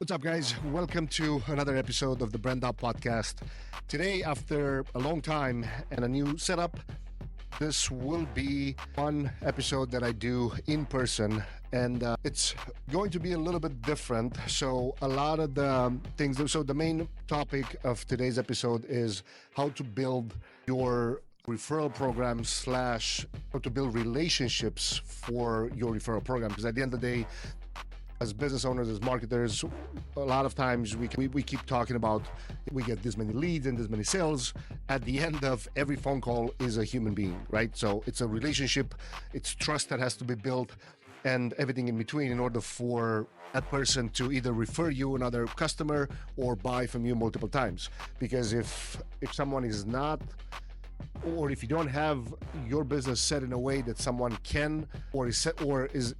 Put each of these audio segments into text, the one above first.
What's up, guys? Welcome to another episode of the Brand Up Podcast. Today, after a long time and a new setup, this will be one episode that I do in person, and it's going to be a little bit different. So, a lot of the things, so the main topic of today's episode is how to build your referral program slash how to build relationships for your referral program. Because at the end of the day, as business owners, as marketers, a lot of times we keep talking about we get this many leads and this many sales. At the end of every phone call is a human being, right? So it's a relationship, it's trust that has to be built and everything in between in order for that person to either refer you another customer or buy from you multiple times. Because if someone is not, or if you don't have your business set in a way that someone can or is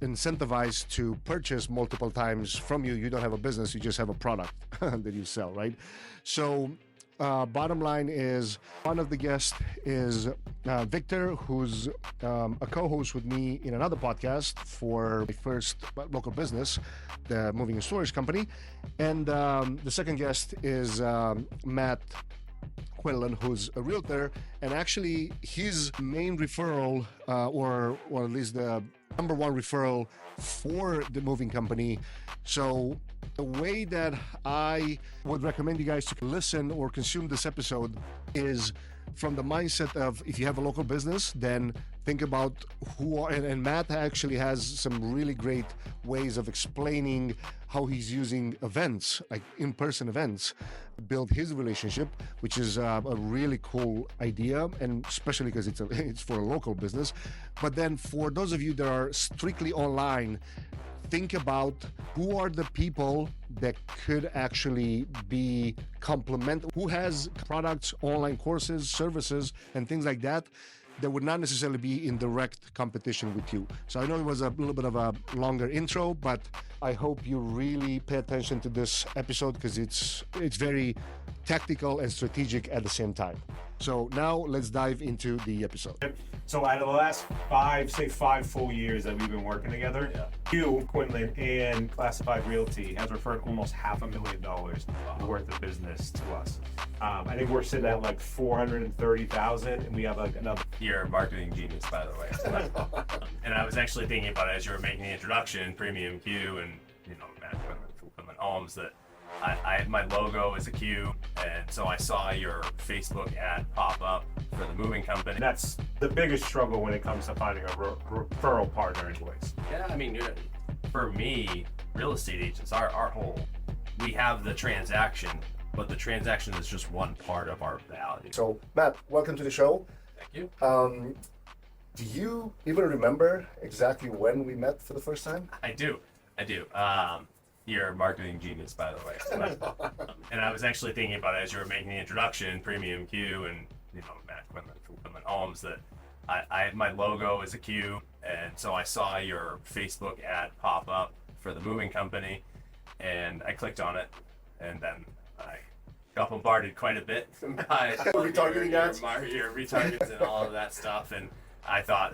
incentivized to purchase multiple times from you, you don't have a business, you just have a product that you sell, right? So bottom line is, one of the guests is Victor, who's a co-host with me in another podcast for my first local business, the moving and storage company. And the second guest is Matt, who's a realtor, and actually his main referral, or at least the number one referral for the moving company. So the way that I would recommend you guys to listen or consume this episode is from the mindset of, if you have a local business, then think about who are, and Matt actually has some really great ways of explaining how he's using events, like in-person events, to build his relationship, which is a really cool idea, and especially because it's for a local business. But then for those of you that are strictly online, think about who are the people that could actually be who has products, online courses, services, and things like that would not necessarily be in direct competition with you. So I know it was a little bit of a longer intro, but I hope you really pay attention to this episode because it's very tactical and strategic at the same time. So now let's dive into the episode. So out of the last five full years that we've been working together, you, Quinlan, and Classified Realty has referred almost $500,000 worth of business to us. I think we're sitting at like 430,000, and we have like another. You're a marketing genius, by the way. And I was actually thinking about it as you were making the introduction, Premium Q, and Matt Quinlan from Quinlan Homes, that I had my logo as a Q, and so I saw your Facebook ad pop up for the moving company. That's the biggest struggle when it comes to finding a referral partner anyways. Yeah, I mean, for me, real estate agents, our whole, we have the transaction, but the transaction is just one part of our value. So Matt, welcome to the show. Thank you. Do you even remember exactly when we met for the first time? I do. You're a marketing genius, by the way. And I was actually thinking about it as you were making the introduction, Premium Q, and Matt Quinlan from Quinlan Homes, that I had my logo as a Q, and so I saw your Facebook ad pop up for the moving company, and I clicked on it, and then I got bombarded quite a bit by retargeting ads, your retargets and all of that stuff, and I thought,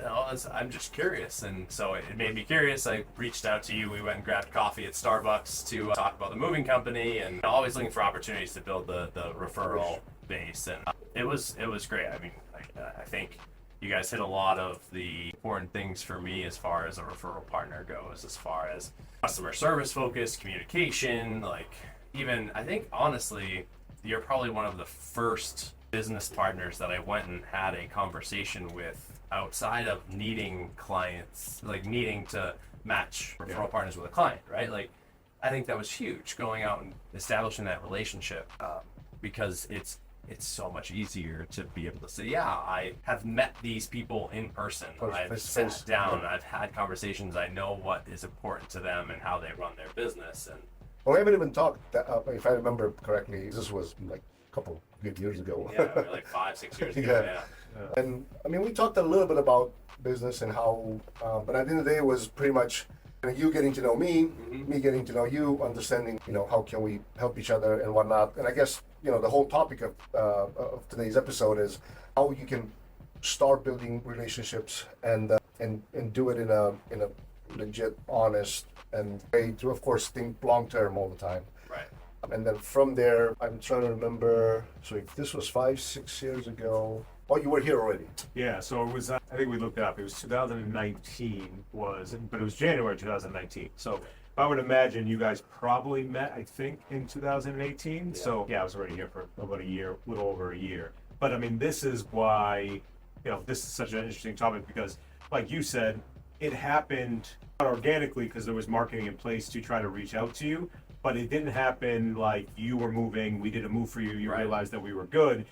I'm just curious, and so it made me curious. I reached out to you. We went and grabbed coffee at Starbucks to talk about the moving company, and always looking for opportunities to build the referral base, and it was great. I mean, I think you guys hit a lot of the important things for me as far as a referral partner goes, as far as customer service focus, communication, like even, I think honestly, you're probably one of the first business partners that I went and had a conversation with outside of needing clients, like needing to match referral partners with a client, right? Like, I think that was huge, going out and establishing that relationship, because it's so much easier to be able to say, yeah, I have met these people in person. I've sat down, I've had conversations, I know what is important to them and how they run their business. And well, we haven't even talked, if I remember correctly, this was like a couple good years ago. Yeah, like 5-6 years ago, yeah. And I mean, we talked a little bit about business and how, but at the end of the day, it was pretty much you getting to know me, me getting to know you, understanding, how can we help each other and whatnot. And I guess, the whole topic of today's episode is how you can start building relationships and do it in a legit, honest and way to, of course, think long term all the time. Right. And then from there, I'm trying to remember. So if this was 5-6 years ago, oh, you were here already. Yeah, so it was, I think we looked it up. It was 2019 but it was January 2019. So I would imagine you guys probably met, I think, in 2018. Yeah. So yeah, I was already here for about a year, a little over a year. But I mean, this is why, this is such an interesting topic because, like you said, it happened not organically because there was marketing in place to try to reach out to you. But it didn't happen like you were moving, we did a move for you, you realized that we were good.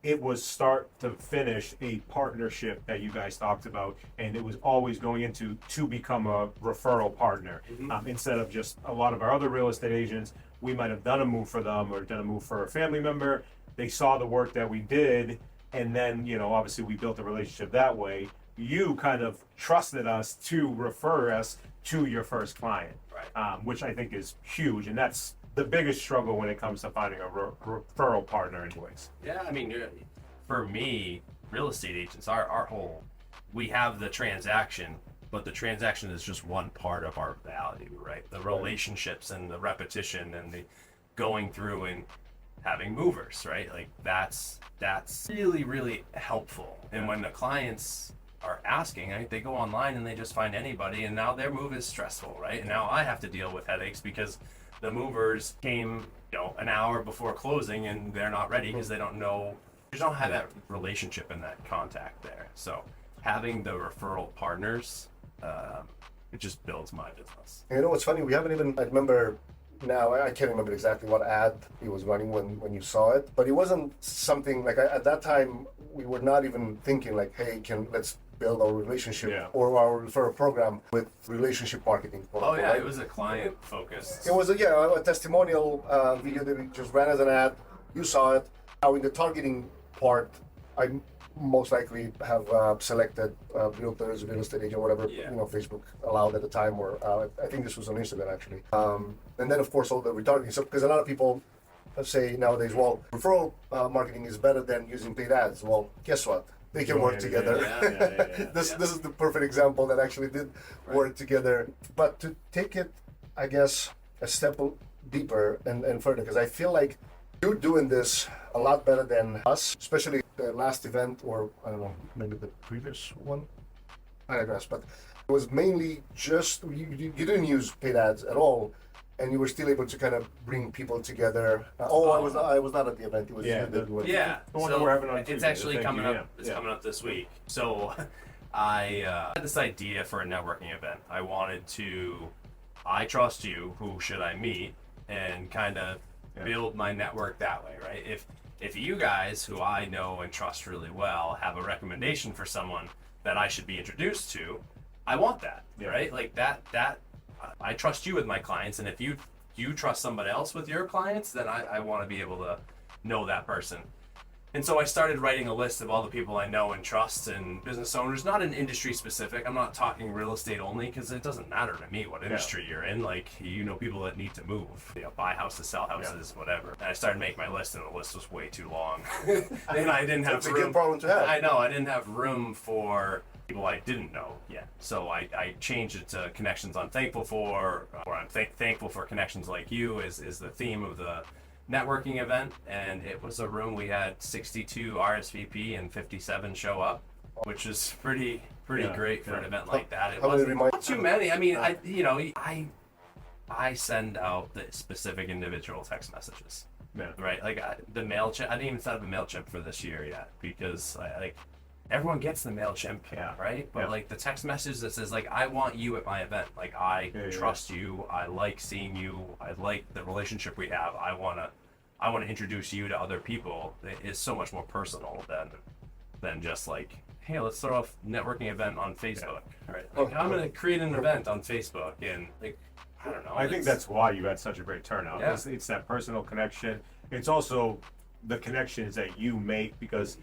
It was start to finish a partnership that you guys talked about, and it was always going into to become a referral partner. Instead of just a lot of our other real estate agents, we might have done a move for them or done a move for a family member. They saw the work that we did, and then, obviously we built a relationship that way. You kind of trusted us to refer us to your first client, which I think is huge, and that's the biggest struggle when it comes to finding a referral partner anyways. Yeah, I mean, for me, real estate agents, our whole, we have the transaction, but the transaction is just one part of our value, right? The relationships and the repetition and the going through and having movers, right? Like that's really, really helpful. And when the clients are asking, they go online and they just find anybody, and now their move is stressful, right? And now I have to deal with headaches because the movers came, an hour before closing and they're not ready because they don't have that relationship and that contact there. So having the referral partners, it just builds my business. What's funny? We haven't even, I remember now, I can't remember exactly what ad he was running when you saw it, but it wasn't something like, at that time, we were not even thinking like, hey, let's build our relationship or our referral program with relationship marketing. It was a client focused. It was a testimonial video that we just ran as an ad. You saw it. Now in the targeting part, I most likely have selected realtors, real estate agent, whatever Facebook allowed at the time, or I think this was on Instagram actually. And then of course all the retargeting. So because a lot of people say nowadays, well, referral marketing is better than using paid ads. Well, guess what? They can work together. This is the perfect example that actually did work together. But to take it, I guess, a step deeper and further, because I feel like you're doing this a lot better than us, especially the last event, or I don't know, maybe the previous one. I digress, but it was mainly just, you didn't use paid ads at all, and you were still able to kind of bring people together. I was not at the event. It was the one that we're having on Tuesday. It's actually coming up. It's coming up this week. So I had this idea for a networking event. I trust you. Who should I meet? And kind of build my network that way, right? If you guys, who I know and trust really well, have a recommendation for someone that I should be introduced to, I want that, right? Like that. I trust you with my clients, and if you trust somebody else with your clients, then I want to be able to know that person. And so I started writing a list of all the people I know and trust and business owners, not in industry specific. I'm not talking real estate only because it doesn't matter to me what industry you're in. Like, people that need to move, buy houses, sell houses, whatever. And I started making my list, and the list was way too long. And I didn't have room. That's a good problem to have. I know, I didn't have room for people I didn't know yet. So I changed it to connections I'm thankful for, or I'm thankful for connections like you is the theme of the networking event. And it was a room, we had 62 RSVP and 57 show up, which is pretty great for an event like that. It wasn't not too many. I mean, I send out the specific individual text messages, right? Like the MailChimp, I didn't even set up a MailChimp for this year yet because everyone gets the MailChimp, right? But like the text message that says like, I want you at my event. Like I trust you. I like seeing you. I like the relationship we have. I want to introduce you to other people. It is so much more personal than just like, hey, let's throw a networking event on Facebook, right? Like, I'm going to create an event on Facebook, and like, I don't know. I think that's why you had such a great turnout. Yeah. It's that personal connection. It's also the connections that you make because,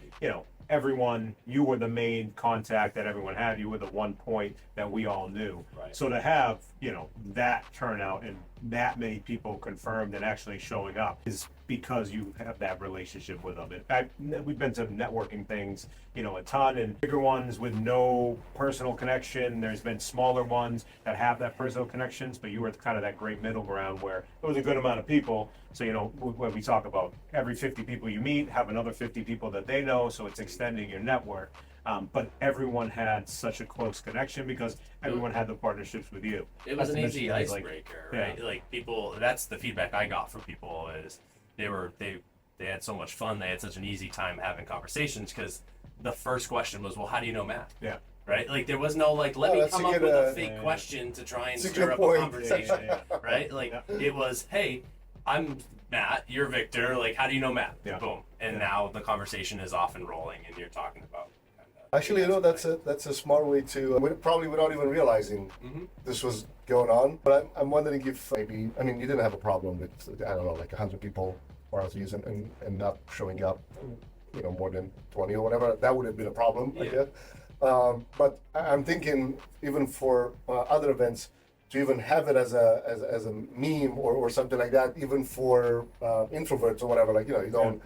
you were the main contact that everyone had. You were the one point that we all knew. Right. So to have that turnout and that many people confirmed and actually showing up is because you have that relationship with them. In fact, we've been to networking things, a ton, and bigger ones with no personal connection. There's been smaller ones that have that personal connections, but you were kind of that great middle ground where it was a good amount of people. So, when we talk about every 50 people you meet, have another 50 people that they know, so it's extending your network. But everyone had such a close connection because everyone had the partnerships with you. It was an easy Like, icebreaker, right? yeah. Like people, that's the feedback I got from people is they had so much fun. They had such an easy time having conversations because the first question was, well, how do you know Matt? Yeah. Right? Like there was no let me come up with a fake question to try and stir up a conversation, right? Like it was, hey, I'm Matt, you're Victor. Like, how do you know Matt? Yeah. Boom. And now the conversation is off and rolling, and you're talking about. Actually, that's a smart way to, probably without even realizing this was going on. But I'm wondering if maybe, you didn't have a problem with, I don't know, like 100 people or else and not showing up, more than 20 or whatever. That would have been a problem, I guess. But I'm thinking even for other events, to even have it as a meme or something like that, even for introverts or whatever, you don't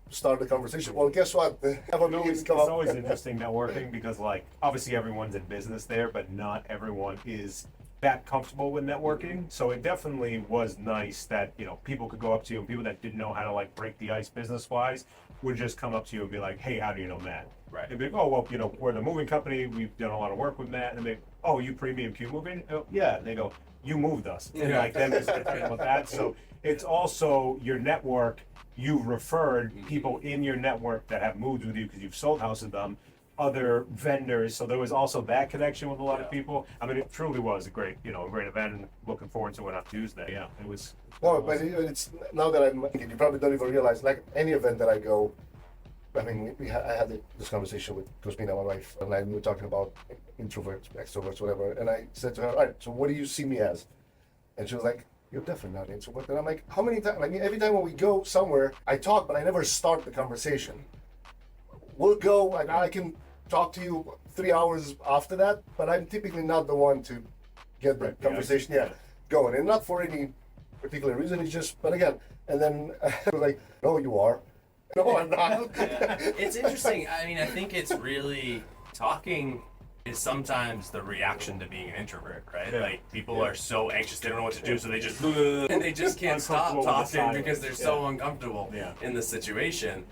start the conversation. Well, guess what? Have a meme It's come up. always interesting networking because, obviously everyone's in business there, but not everyone is that comfortable with networking. So it definitely was nice that, people could go up to you, and people that didn't know how to break the ice business-wise would just come up to you and be like, hey, how do you know Matt? Right. And be like, oh, well, we're the moving company. We've done a lot of work with Matt. And they, oh, you Premium Q Moving? Oh, yeah. And they go, you moved us. And then it's about that. So it's also your network. You've referred people in your network that have moved with you because you've sold houses with them, other vendors. So there was also that connection with a lot of people. It truly was a great, great event, and looking forward to it on Tuesday. Yeah, it was. No, but it's now that I'm thinking, you probably don't even realize, any event that I go, I had this conversation with Cosmina, my wife, and we were talking about introverts, extroverts, whatever. And I said to her, all right, so what do you see me as? And she was like, you're definitely not an introvert. And I'm like, how many times? Every time when we go somewhere, I talk, but I never start the conversation. We'll go, I can talk to you 3 hours after that, but I'm typically not the one to get the conversation going. And not for any particular reason, it's just, but again, and then I was like, no, you are. No, I'm not. It's interesting. I think it's really talking is sometimes the reaction to being an introvert, right? Yeah. People are so anxious, they don't know what to do, so they just and they just can't stop talking because they're so uncomfortable in the situation.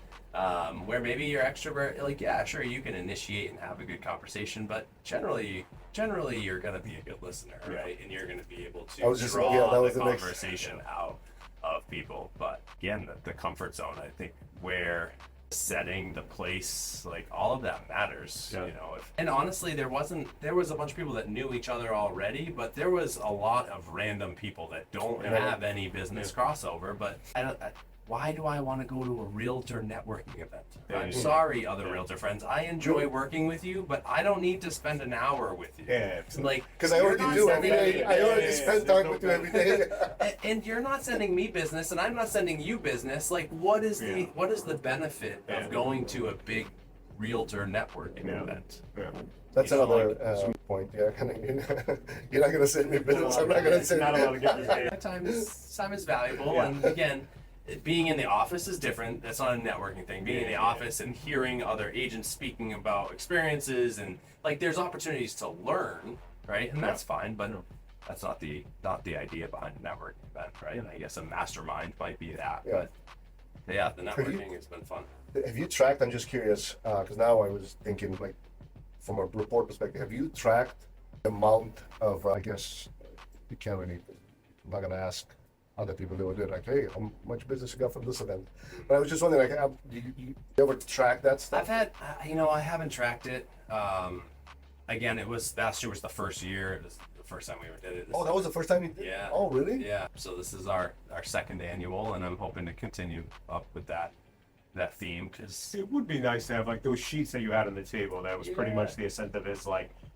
Where maybe you're extrovert, sure, you can initiate and have a good conversation, but generally you're gonna be a good listener, right? And you're gonna be able to draw the conversation out of people. But again, the comfort zone, I think, where setting the place, all of that matters. And honestly, there was a bunch of people that knew each other already, but there was a lot of random people that don't have any business crossover. But why do I want to go to a realtor networking event? I'm sorry, other realtor friends. I enjoy working with you, but I don't need to spend an hour with you. Yeah, because I already do every day. I already spend time with you every day. And you're not sending me business, and I'm not sending you business. What is the benefit of going to a big realtor networking event? Yeah. That's another point. Yeah, you're not gonna send me business. I'm not gonna send. Not a lot of getting time is valuable, and again, being in the office is different. That's not a networking thing. Being in the office and hearing other agents speaking about experiences and there's opportunities to learn, right? And that's fine, but that's not the idea behind a networking event, right? And I guess a mastermind might be that. Yeah. But the networking has been fun. Have you tracked? I'm just curious because now I was thinking from a report perspective. Have you tracked the amount of? I guess you can't really. I'm not gonna ask other people who did hey, how much business you got from this event? But I was just wondering, you ever track that stuff? I've had, I haven't tracked it. Again, last year was the first year. It was the first time we ever did it. That was the first time you did it? Yeah. Oh, really? Yeah. So this is our second annual, and I'm hoping to continue up with that theme because it would be nice to have those sheets that you had on the table. That was pretty much the incentive is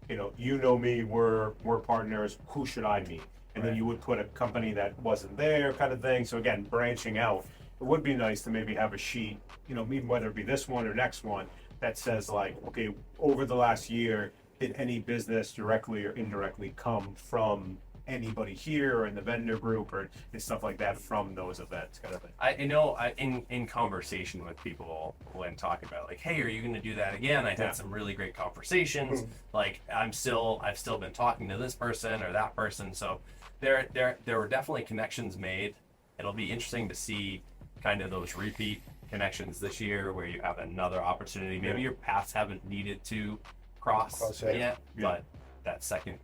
you know me, we're partners. Who should I meet? And then you would put a company that wasn't there, kind of thing. So again, branching out, it would be nice to maybe have a sheet, whether it be this one or next one, that says okay, over the last year, did any business directly or indirectly come from anybody here or in the vendor group or and stuff like that from those events kind of thing. I know in conversation with people when talking about like, hey, are you going to do that again? I had some really great conversations. Like I've still been talking to this person or that person. So there were definitely connections made. It'll be interesting to see kind of those repeat connections this year where you have another opportunity. Maybe your paths haven't needed to cross yet, but that second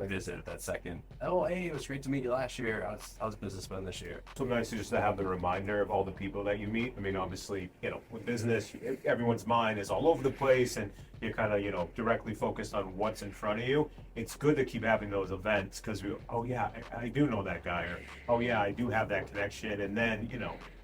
visit, that second, oh, hey, it was great to meet you last year. How's business been this year? So nice just to have the reminder of all the people that you meet. I mean, obviously, with business, everyone's mind is all over the place and you're kind of, directly focused on what's in front of you. It's good to keep having those events because oh yeah, I do know that guy, or oh yeah, I do have that connection. And then,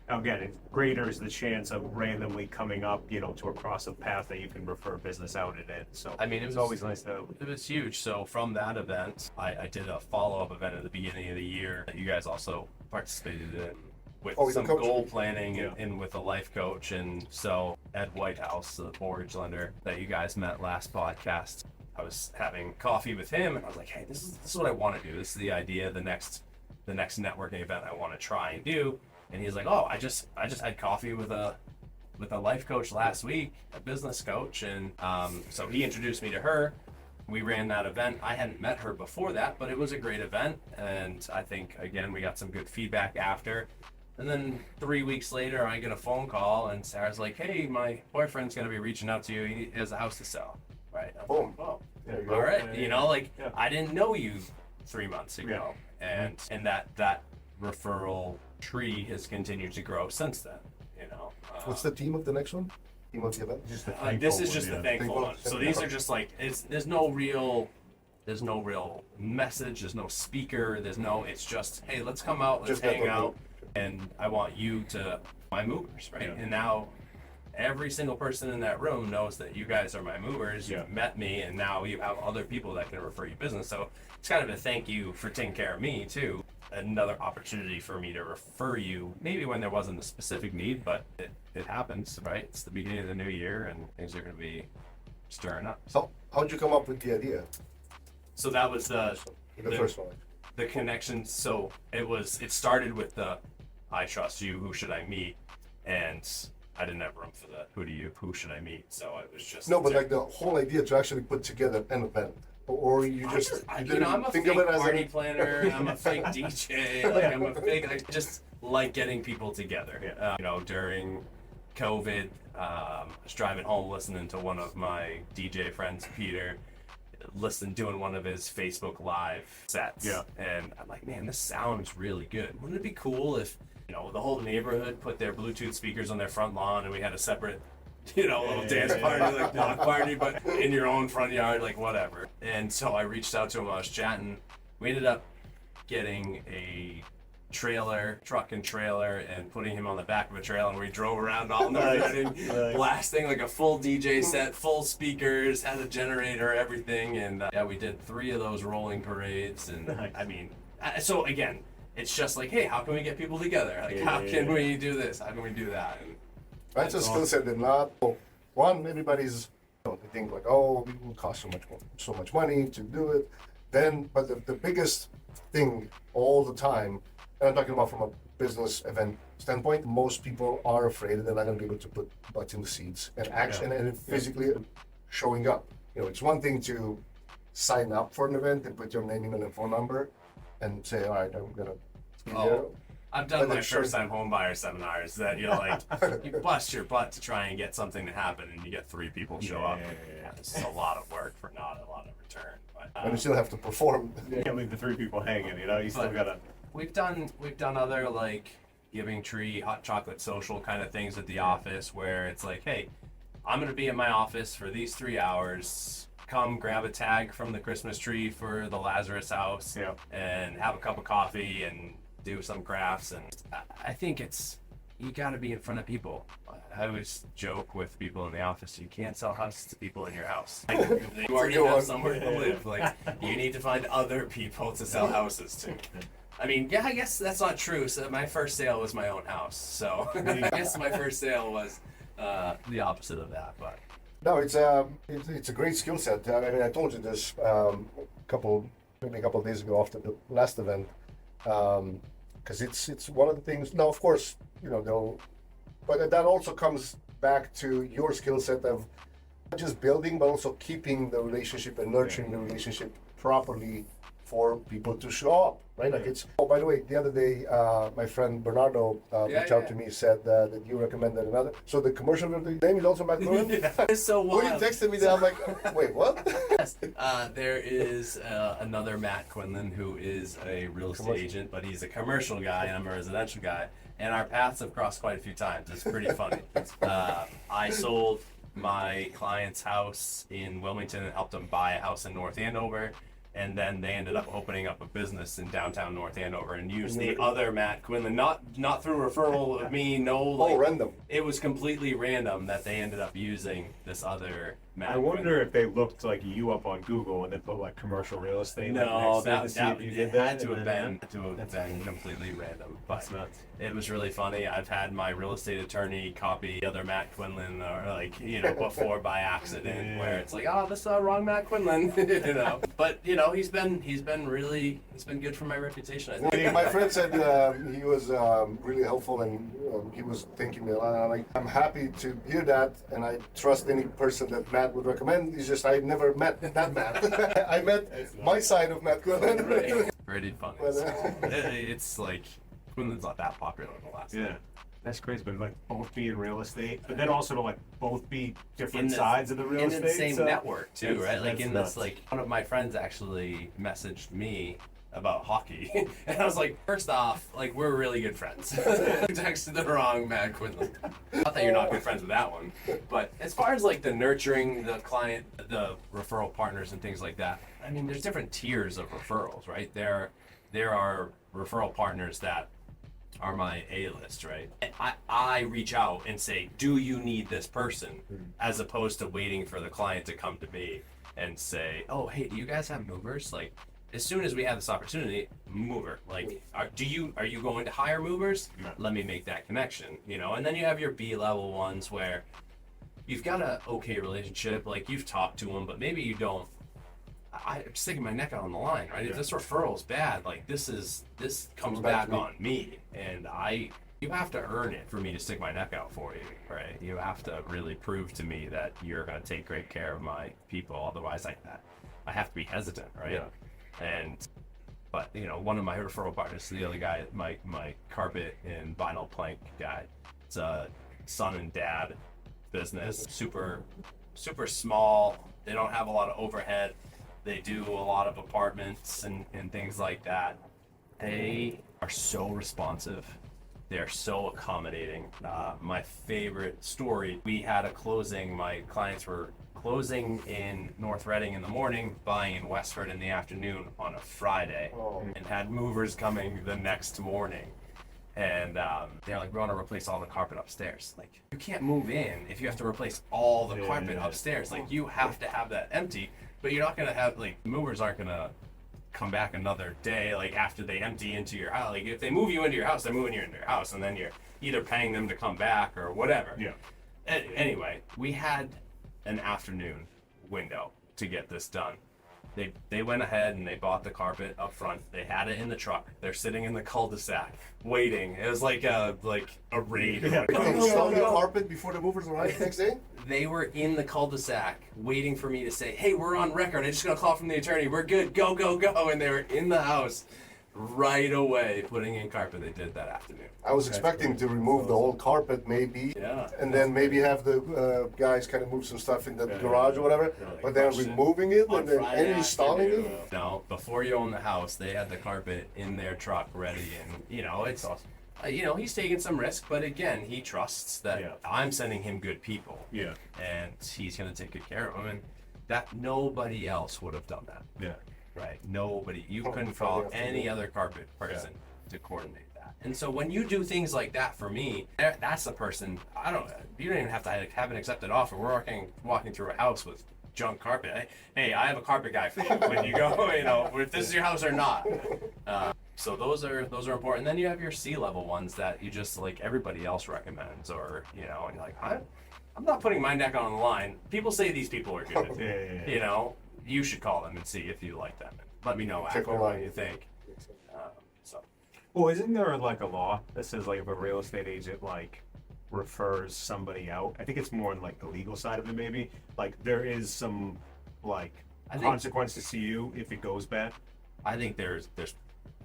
again, it's greater is the chance of randomly coming up, to across a path that you can refer business out in. So I mean, it was always nice to. It was huge. So from that event, I did a follow-up event at the beginning of the year that you guys also participated in with some goal planning and with a life coach. And so Ed Whitehouse, the mortgage lender that you guys met last podcast, I was having coffee with him and I was like, hey, this is what I want to do. This is the idea, the next networking event I want to try and do. And he's like, oh, I just had coffee with a life coach last week, a business coach. And so he introduced me to her. We ran that event. I hadn't met her before that, but it was a great event. And I think, again, we got some good feedback after. And then 3 weeks later, I get a phone call and Sarah's like, hey, my boyfriend's going to be reaching out to you. He has a house to sell. Right. Boom. Like, oh, There you all go. right. I didn't know you 3 months ago. And that referral tree has continued to grow since then. What's the theme of the next one? Theme of the event? This is just the thankful Thankful. one. So these are just like there's no real message. There's no speaker. It's just, hey, let's come out, let's Just hang networking. out, and I want you to my movers, right? And now every single person in that room knows that you guys are my movers. You've met me, and now you have other people that can refer you business. So it's kind of a thank you for taking care of me too. Another opportunity for me to refer you, maybe when there wasn't a specific need, but it happens, right? It's the beginning of the new year and things are going to be stirring up. So, how'd you come up with the idea? So that was the First one. the connection. So it started with the I trust you, who should I meet? And I didn't have room for the who should I meet? So it was just No, but like the whole idea to actually put together an event. Or you just didn't I'm a think fake of it as party a... planner. I'm a fake DJ. I just like getting people together. During COVID, I was driving home listening to one of my DJ friends, Peter, doing one of his Facebook Live sets. Yeah. And I'm like, man, this sounds really good. Wouldn't it be cool if the whole neighborhood put their Bluetooth speakers on their front lawn and we had a separate little dance party, like block party, but in your own front yard, like whatever. And so I reached out to him, I was chatting. We ended up getting a truck and trailer, and putting him on the back of a trailer, and we drove around all night, blasting like a full DJ set, full speakers, had a generator, everything. And we did 3 of those rolling parades. And I mean, so again, it's just like, hey, how can we get people together? Like, how can we do this? How can we do that? And That's a skill set that not one. Everybody's they think like, oh, it will cost so much money to do it. Then, but the biggest thing all the time, and I'm talking about from a business event standpoint, most people are afraid that they're not going to be able to put butts in the seats and action and physically showing up. It's one thing to sign up for an event and put your name, email, and phone number, and say, all right, I'm gonna be there. I've done my first-time homebuyer seminars that you're like, you bust your butt to try and get something to happen, and you get 3 people show up. Yeah, this is a lot of work for not a lot of return. But, And you still have to perform. You can't leave the 3 people hanging. You still gotta. We've done other like giving tree, hot chocolate social kind of things at the office where it's like, hey, I'm gonna be in my office for these 3 hours. Come grab a tag from the Christmas tree for the Lazarus house, and have a cup of coffee and do some crafts. And I think you got to be in front of people. I always joke with people in the office, you can't sell houses to people in your house. Like, you already have somewhere to live. Like, you need to find other people to sell houses to. I mean, I guess that's not true. So my first sale was my own house. So I guess my first sale was the opposite of that. But No, it's a great skill set. I mean, I told you this a couple maybe a couple of days ago after the last event, because it's one of the things. Now, of course, but that also comes back to your skill set of not just building, but also keeping the relationship and nurturing the relationship properly for people to show up, right? Like it's. Oh, by the way, the other day, my friend Bernardo reached out to me, said that you recommended another. So the commercial name is also Matt Cohen. It's so When wild. you texted me that, I'm like, wait, what? Yes. There is another Matt Quinlan who is a real estate agent, but he's a commercial guy and I'm a residential guy. And our paths have crossed quite a few times. It's pretty funny. I sold my client's house in Wilmington and helped them buy a house in North Andover. And then they ended up opening up a business in downtown North Andover and used the other Matt Quinlan, not through referral of me, Random. It was completely random that they ended up using this other Matt I Quinlan. wonder if they looked like you up on Google and then put like commercial real estate. No, like, next to it to see if you did that. had to have been completely random. But That's nuts. it was really funny. I've had my real estate attorney copy other Matt Quinlan, or before by accident, where it's like, oh, this is wrong Matt Quinlan, But he's been good for my reputation. I think. My friend said he was really helpful and he was thanking me a lot. And I'm happy to hear that, and I trust any person that Matt would recommend. It's just I never met that Matt. I met my side of Matt Quinlan. Pretty funny. But, It's like Quinlan's not that popular in the last. Yeah. That's crazy, but like both be in real estate, but then also to like both be different In the- sides of the real estate. in the same so network too, that's- right? Like that's in nuts. this, like one of my friends actually messaged me about hockey, and I was like, first off, like we're really good friends. You texted the wrong Matt Quinlan. Not that you're not good friends with that one, but as far as like the nurturing the client, the referral partners and things like that, I mean, there's different tiers of referrals, right? There are referral partners that are my A-list, right? I reach out and say, do you need this person? As opposed to waiting for the client to come to me and say, oh, hey, do you guys have movers? Like, as soon as we have this opportunity, mover. Like, are you going to hire movers? No. Let me make that connection, And then you have your B-level ones where you've got a okay relationship, like you've talked to them, but maybe you don't. I'm sticking my neck out on the line, right? If this referral's bad, like this comes back on me, and you have to earn it for me to stick my neck out for you, right? You have to really prove to me that you're going to take great care of my people. Otherwise, I have to be hesitant, right? Yeah. But one of my referral partners, the other guy, my carpet and vinyl plank guy, it's a son and dad business, super small. They don't have a lot of overhead. They do a lot of apartments and things like that. They are so responsive. They're so accommodating. My favorite story, we had a closing. My clients were closing in North Reading in the morning, buying in Westford in the afternoon on a Friday, and had movers coming the next morning. And they're like, we want to replace all the carpet upstairs. Like, you can't move in if you have to replace all the carpet upstairs. Like, you have to have that empty, but you're not going to have, like, movers aren't going to come back another day, like, after they empty into your house. Like, if they move you into your house, they're moving you into your house, and then you're either paying them to come back or whatever. Yeah. Anyway, we had an afternoon window to get this done. They went ahead and they bought the carpet up front. They had it in the truck. They're sitting in the cul-de-sac waiting. It was like a raid. Yeah. They installed the carpet before the movers arrived next day? They were in the cul-de-sac waiting for me to say, hey, we're on record. I just got a call from the attorney. We're good. Go, go, go. And they were in the house right away putting in carpet. They did that afternoon. I was expecting to remove the whole carpet maybe, Yeah. and then maybe have the guys kind of move some stuff in the garage or whatever, like but then crush it removing it on and then Friday and installing afternoon. it. No, before you own the house, they had the carpet in their truck ready, and it's he's taking some risk, but again, he trusts that I'm sending him good people, Yeah. and he's gonna take good care of them, and that nobody else would have done that, Yeah. right? Nobody, you couldn't call any other carpet person to coordinate that. And so when you do things like that for me, that's the person. You don't even have to have an accepted offer. We're walking through a house with junk carpet. Hey, I have a carpet guy for you when you go. If this is your house or not. So those are important. And then you have your C-level ones that you just like everybody else recommends, or and you're like, I'm not putting my neck on the line. People say these people are good. Yeah. you should call them and see if you like them. And let me know Check after online. what you think. So Well, isn't there like a law that says like if a real estate agent like refers somebody out? I think it's more on like the legal side of it, maybe. Like there is some like I think- consequences to you if it goes bad. I think there's I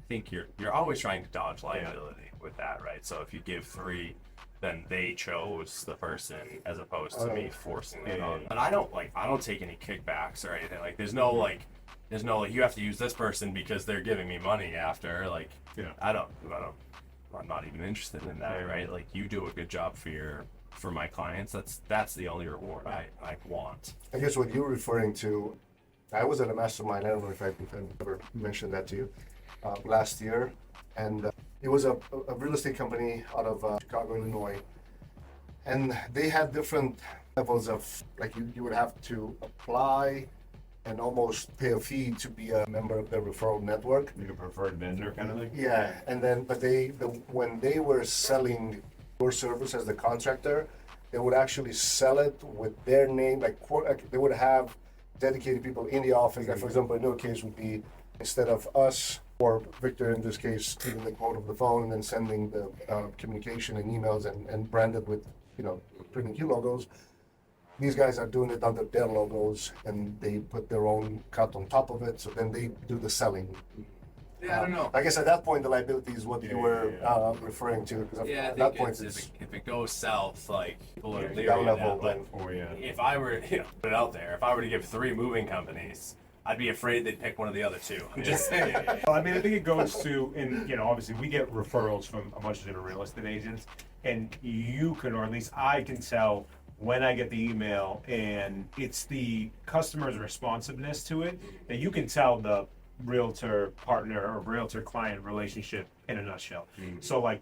think you're always trying to dodge liability with that, right? So if you give 3, then they chose the person as opposed to me forcing it on. But I don't take any kickbacks or anything. Like there's no you have to use this person because they're giving me money after. Like I'm not even interested in that, right? Like you do a good job for my clients. That's the only reward I want. I guess what you're referring to, I was at a mastermind. I don't know if I ever mentioned that to you last year, and it was a real estate company out of Chicago, Illinois, and they had different levels of like you would have to apply and almost pay a fee to be a member of the referral network. Like a preferred vendor kind of thing. Yeah, and then when they were selling your service as the contractor, they would actually sell it with their name. Like they would have dedicated people in the office. Like for example, in your case would be instead of us or Victor in this case taking the quote of the phone and then sending the communication and emails and branded with printing key logos. These guys are doing it under their logos and they put their own cut on top of it. So then they do the selling. Yeah, I don't know. I guess at that point the liability is what you were referring to. Because Yeah, I at that think point if it goes south, like people are leery that of level, that. But Or if I were put it out there, if I were to give 3 moving companies, I'd be afraid they'd pick one of the other 2. I'm just saying. Well, I mean, I think it goes to, and obviously we get referrals from a bunch of different real estate agents, and you can, or at least I can tell when I get the email and it's the customer's responsiveness to it, that you can tell the realtor partner or realtor client relationship in a nutshell. So like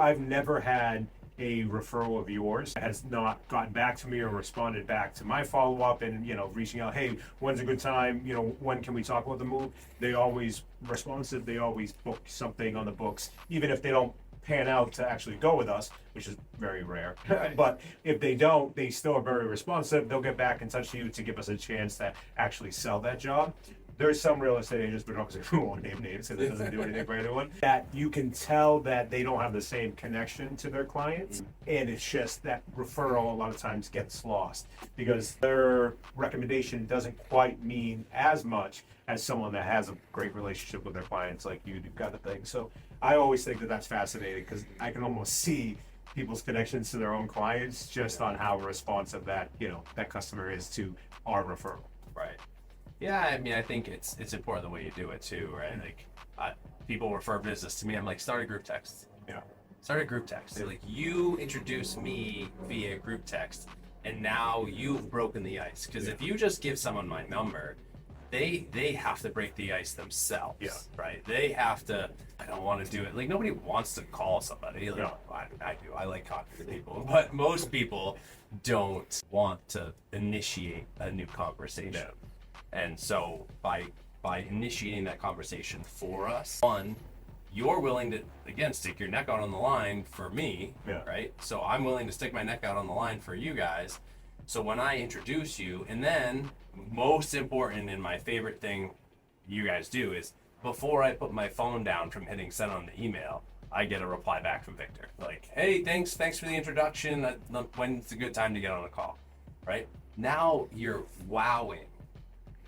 I've never had a referral of yours that has not gotten back to me or responded back to my follow-up and reaching out, hey, when's a good time, when can we talk about the move? They always responsive, they always book something on the books, even if they don't pan out to actually go with us, which is very rare. But if they don't, they still are very responsive. They'll get back in touch with you to give us a chance to actually sell that job. There's some real estate agents, but obviously we won't name names so that doesn't do anything for anyone, that you can tell that they don't have the same connection to their clients. And it's just that referral a lot of times gets lost because their recommendation doesn't quite mean as much as someone that has a great relationship with their clients like you do kind of thing. So I always think that that's fascinating because I can almost see people's connections to their own clients just on how responsive that that customer is to our referral. Right. Yeah, I mean, I think it's important the way you do it too, right? Like, people refer business to me. I'm like, start a group text. Yeah. Start a group text. Like, you introduce me via group text, and now you've broken the ice. Because if you just give someone my number, they have to break the ice themselves. Yeah. Right. They have to. I don't want to do it. Like nobody wants to call somebody. Like, I do. I like talking to people, but most people don't want to initiate a new conversation. Yeah. And so by initiating that conversation for us, one, you're willing to, again, stick your neck out on the line for me, right? So I'm willing to stick my neck out on the line for you guys. So when I introduce you, and then most important and my favorite thing you guys do is before I put my phone down from hitting send on the email, I get a reply back from Victor. Like, hey, thanks for the introduction. When's a good time to get on a call, right? Now you're wowing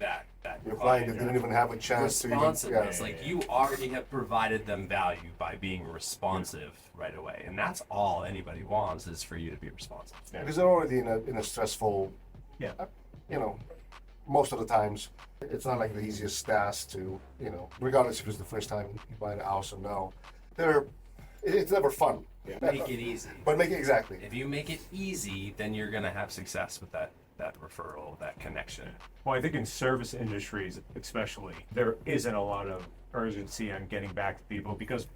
that Your client didn't even have a chance to even. responsiveness. Like you already have provided them value by being responsive right away, and that's all anybody wants is for you to be responsive. Because they're already in a stressful. Most of the times, it's not like the easiest task to regardless if it's the first time you buy a house or no. It's never fun. Make it easy. But make it exactly. If you make it easy, then you're gonna have success with that referral, that connection. Well, I think in service industries especially, there isn't a lot of urgency on getting back to people because,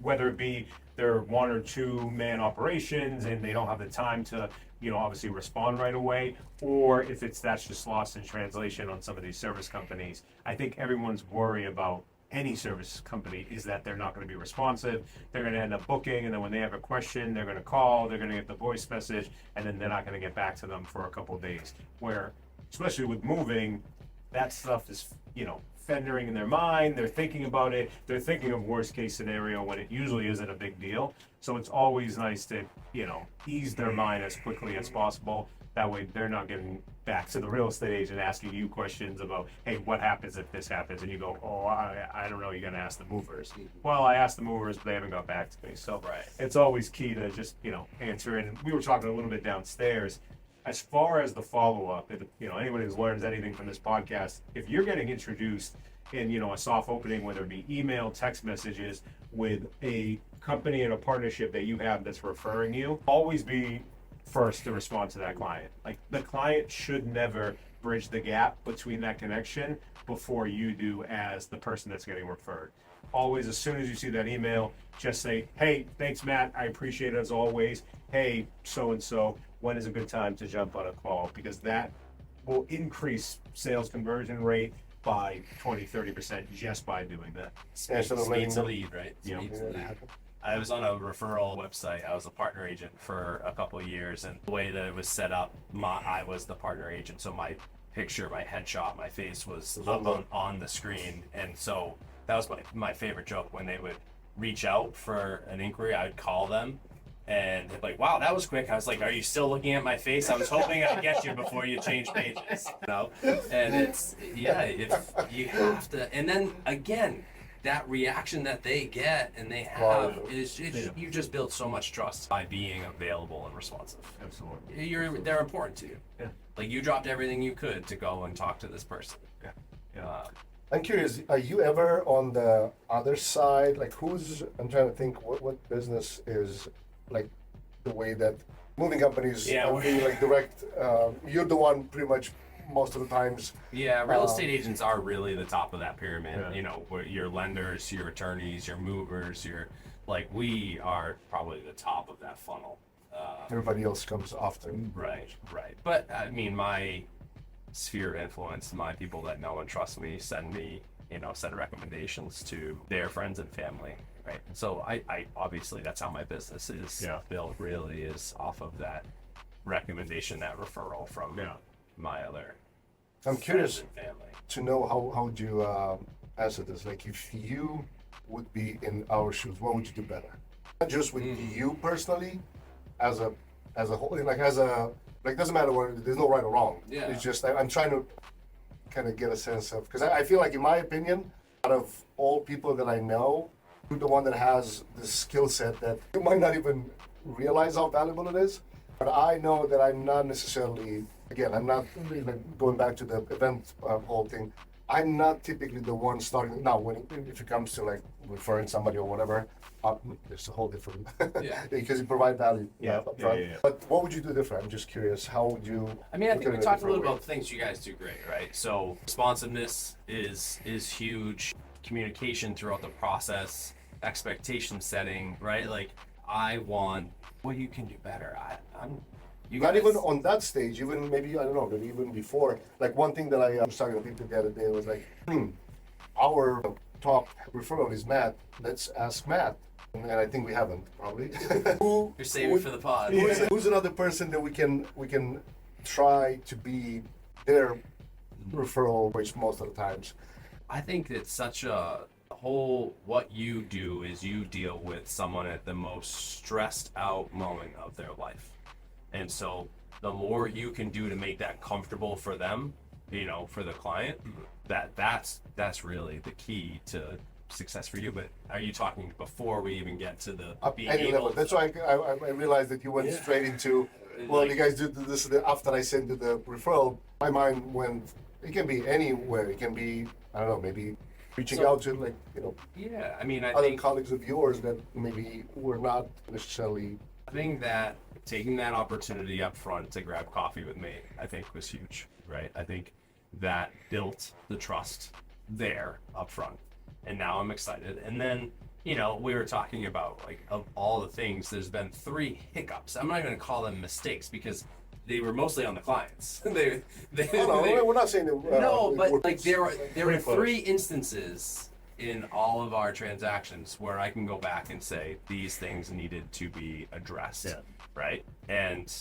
whether it be they're 1 or 2 man operations and they don't have the time to, obviously respond right away, or if that's just lost in translation on some of these service companies. I think everyone's worry about any service company is that they're not going to be responsive. They're going to end up booking, and then when they have a question, they're going to call, they're going to get the voice message, and then they're not going to get back to them for a couple of days. Where, especially with moving, that stuff is, fendering in their mind. They're thinking about it. They're thinking of worst case scenario when it usually isn't a big deal. So it's always nice to, ease their mind as quickly as possible. That way they're not getting back to the real estate agent asking you questions about, hey, what happens if this happens? And you go, oh, I don't know, you're gonna ask the movers. Well, I asked the movers, but they haven't got back to me. So it's always key to just, answer. And we were talking a little bit downstairs. As far as the follow-up, anybody who learns anything from this podcast, if you're getting introduced in, a soft opening, whether it be email, text messages, with a company and a partnership that you have that's referring you, always be first to respond to that client. Like, the client should never bridge the gap between that connection before you do as the person that's getting referred. Always, as soon as you see that email, just say, hey, thanks, Matt. I appreciate it as always. Hey, so-and-so, when is a good time to jump on a call? Because that will increase sales conversion rate by 20-30% just by doing that. Speeds a lead, right? Speeds a lead. I was on a referral website. I was a partner agent for a couple of years, and the way that it was set up, I was the partner agent, so my picture, my headshot, my face was up on the screen. And so that was my favorite joke. When they would reach out for an inquiry, I would call them, and they'd be like, wow, that was quick. I was like, are you still looking at my face? I was hoping I'd get you before you change pages. And it's, if you have to, and then again, that reaction that they get and they have you just build so much trust by being available and responsive. Absolutely. They're important to you. Yeah. Like, you dropped everything you could to go and talk to this person. Yeah. I'm curious, are you ever on the other side? Like, I'm trying to think what business is like the way that moving companies are being like direct. You're the one pretty much most of the times. Yeah, real estate agents are really the top of that pyramid. Yeah. Your lenders, your attorneys, your movers, we are probably the top of that funnel. Everybody else comes after. Right. But I mean, my sphere of influence, my people that know and trust me, send me, set of recommendations to their friends and family. Right. So I obviously, that's how my business is built, really, is off of that recommendation, that referral from my other I'm curious friends and family. to know how would you answer this? Like, if you would be in our shoes, what would you do better? Not just with you personally, as a whole, doesn't matter what, there's no right or wrong. Yeah. It's just I'm trying to kind of get a sense of, because I feel like, in my opinion, out of all people that I know, you're the one that has this skill set that you might not even realize how valuable it is. But I know that I'm not necessarily, again, I'm not going back to the event whole thing. I'm not typically the one starting now if it comes to like referring somebody or whatever. There's a whole different because you provide value. Yeah. But what would you do different? I'm just curious. How would you? I mean, I think we talked a little about things you guys do great, right? So responsiveness is huge. Communication throughout the process, expectation setting, right? Like, I want what you can do better. Even on that stage, even maybe, I don't know, maybe even before. Like, one thing that I was talking to people the other day was like, our top referral is Matt. Let's ask Matt. And I think we haven't, probably. You're saving for the pod. Who's another person that we can try to be their referral, which most of the times? I think it's such what you do is you deal with someone at the most stressed out moment of their life. And so the more you can do to make that comfortable for them, for the client, that's really the key to success for you. But are you talking before we even get to the any level? That's why I realized that you went straight into, you guys do this after I sent you the referral. My mind went, it can be anywhere. It can be, I don't know, maybe reaching out to I mean, I other think colleagues of yours that maybe were not necessarily. I think that taking that opportunity up front to grab coffee with me, I think, was huge, right? I think that built the trust there up front. And now I'm excited. And then, we were talking about, like, of all the things, there's been 3 hiccups. I'm not going to call them mistakes because they were mostly on the clients. We're not saying that. No, but like there were 3 instances in all of our transactions where I can go back and say these things needed to be addressed, right? And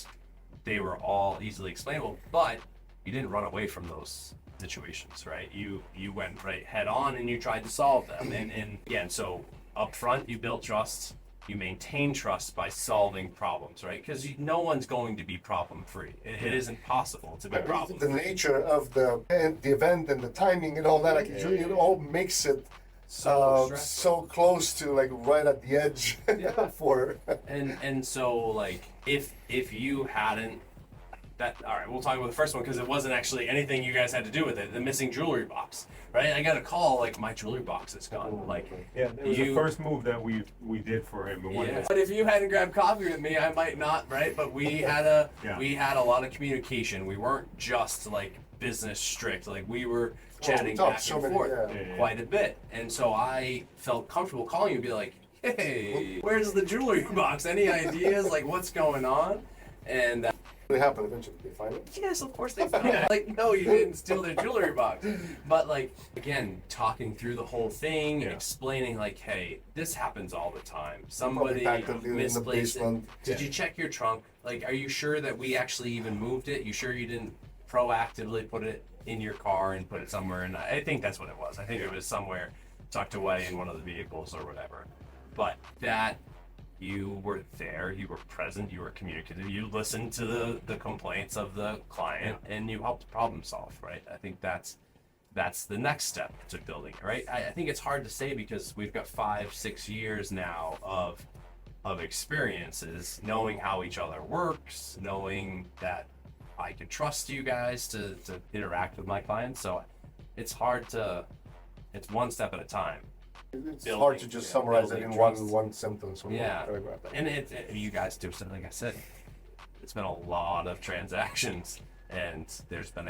they were all easily explainable, but you didn't run away from those situations, right? You went right head on and you tried to solve them. And again, so up front, you built trust. You maintain trust by solving problems, right? Because no one's going to be problem free. It isn't possible to be problem The free. nature of the event and the timing and all that, like it all makes it So so close to like right at the edge for. And so like if you hadn't that, all right, we'll talk about the first one because it wasn't actually anything you guys had to do with it. The missing jewelry box, right? I got a call like my jewelry box is gone. Like, Yeah, it was the first move that we did for him. yeah. But if you hadn't grabbed coffee with me, I might not, right? But we had a lot of communication. We weren't just like business strict. Like we were chatting back and forth quite a bit. And so I felt comfortable calling you and be like, hey, where's the jewelry box? Any ideas? Like what's going on? And It happened eventually. They find it. yes, of course they found it. Like, no, you didn't steal their jewelry box. But like, again, talking through the whole thing, explaining like, hey, this happens all the time. Somebody misplaced it. Did you check your trunk? Like, are you sure that we actually even moved it? You sure you didn't proactively put it in your car and put it somewhere? And I think that's what it was. I think it was somewhere tucked away in one of the vehicles or whatever. But that you were there, you were present, you were communicative, you listened to the complaints of the client, and you helped problem solve, right? I think that's the next step to building it, right? I think it's hard to say because we've got 5-6 years now of experiences, knowing how each other works, knowing that I can trust you guys to interact with my clients. So it's it's one step at a time. It's hard to just summarize it in one sentence or one paragraph. And you guys do something. Like I said, it's been a lot of transactions, and there's been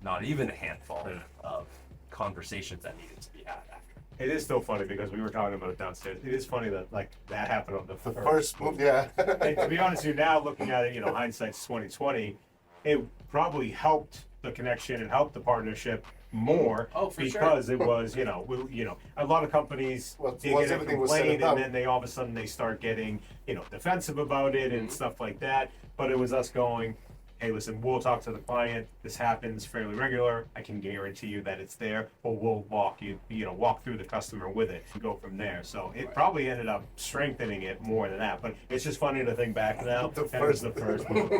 not even a handful of conversations that needed to be had after. It is still funny because we were talking about it downstairs. It is funny that like that happened on the First move, yeah. And to be honest with you, now looking at it, hindsight's 2020. It probably helped the connection and helped the partnership more because it was, a lot of companies they get a complaint and then they all of a sudden they start getting, defensive about it and stuff like that. But it was us going, hey, listen, we'll talk to the client. This happens fairly regular. I can guarantee you that it's there, or we'll walk through the customer with it and go from there. So it probably ended up strengthening it more than that. But it's just funny to think back now. The first move.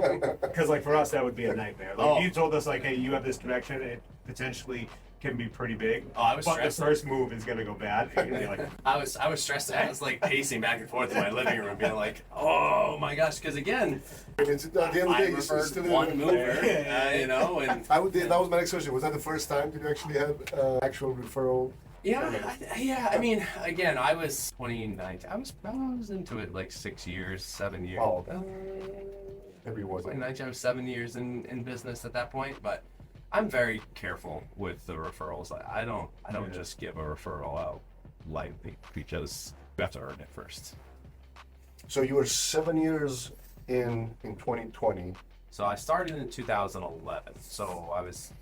Because like for us, that would be a nightmare. Like you told us like, hey, you have this connection. It potentially can be pretty big. I was but stressed. The first move is gonna go bad. I was stressed. I was like pacing back and forth in my living room, being like, "Oh my gosh!" Because again, It's, at the end of the I day, referred still one mover, and that was my next question. Was that the first time that you actually had actual referral? Yeah. I mean, again, I was 29. I was into it like 7 years. Oh, maybe it wasn't. 29. I was 7 years in business at that point, but I'm very careful with the referrals. I don't just give a referral out lightly because you have to earn it first. So you were 7 years in 2020. So I started in 2011. So I was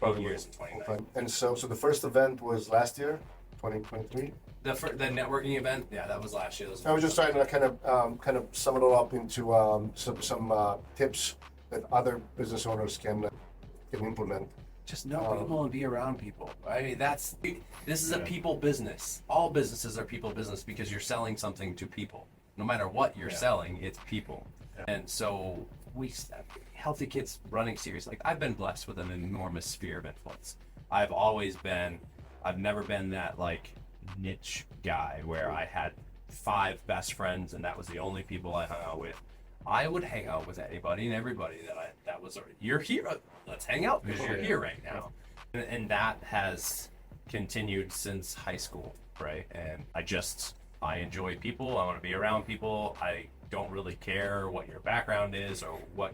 8 years in 2019. And so the first event was last year, 2023. The networking event, that was last year. I was just trying to kind of sum it all up into some tips that other business owners can implement. Just know people and be around people. I mean, this is a people business. All businesses are people business because you're selling something to people. No matter what you're selling, it's people. And so Healthy Kids Running Series, like I've been blessed with an enormous sphere of influence. I've never been that like niche guy where I had 5 best friends and that was the only people I hung out with. I would hang out with anybody and everybody that was you're here. Let's hang out because you're here right now. And that has continued since high school, right? And I enjoy people. I want to be around people. I don't really care what your background is or what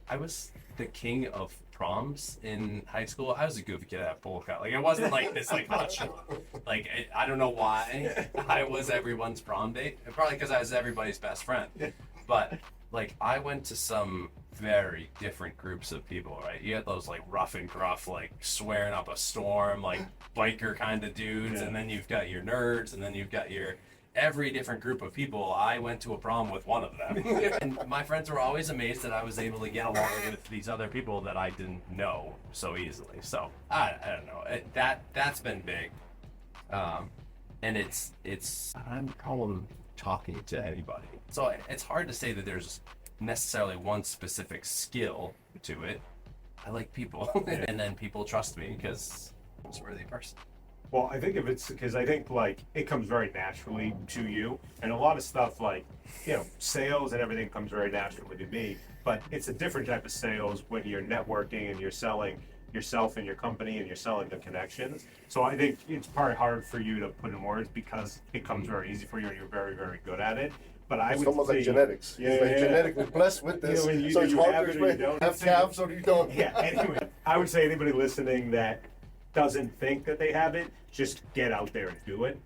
I was the king of proms in high school. I was a goofy kid at full cut. Like I wasn't like this like hot shot. Like I don't know why I was everyone's prom date. Probably because I was everybody's best friend. But like I went to some very different groups of people, right? You had those like rough and gruff, like swearing up a storm, like biker kind of dudes, and then you've got your nerds, and then you've got your every different group of people. I went to a prom with one of them. And my friends were always amazed that I was able to get along with these other people that I didn't know so easily. So I don't know. That's been big. And it's I'm problem talking to anybody. So it's hard to say that there's necessarily one specific skill to it. I like people, and then people trust me because I'm a worthy person. Well, I think if it's because I think like it comes very naturally to you, and a lot of stuff like, you know, sales and everything comes very naturally to me. But it's a different type of sales when you're networking and you're selling yourself and your company and you're selling the connections. So I think it's probably hard for you to put in words because it comes very easy for you and you're very, very good at it. But I It's would almost say, like genetics. Yeah, It's like yeah, genetically blessed with You this. know, when you so it's do hard have to it or you explain. don't. Have calves or you don't. Yeah, anyway, I would say anybody listening that doesn't think that they have it, just get out there and do it.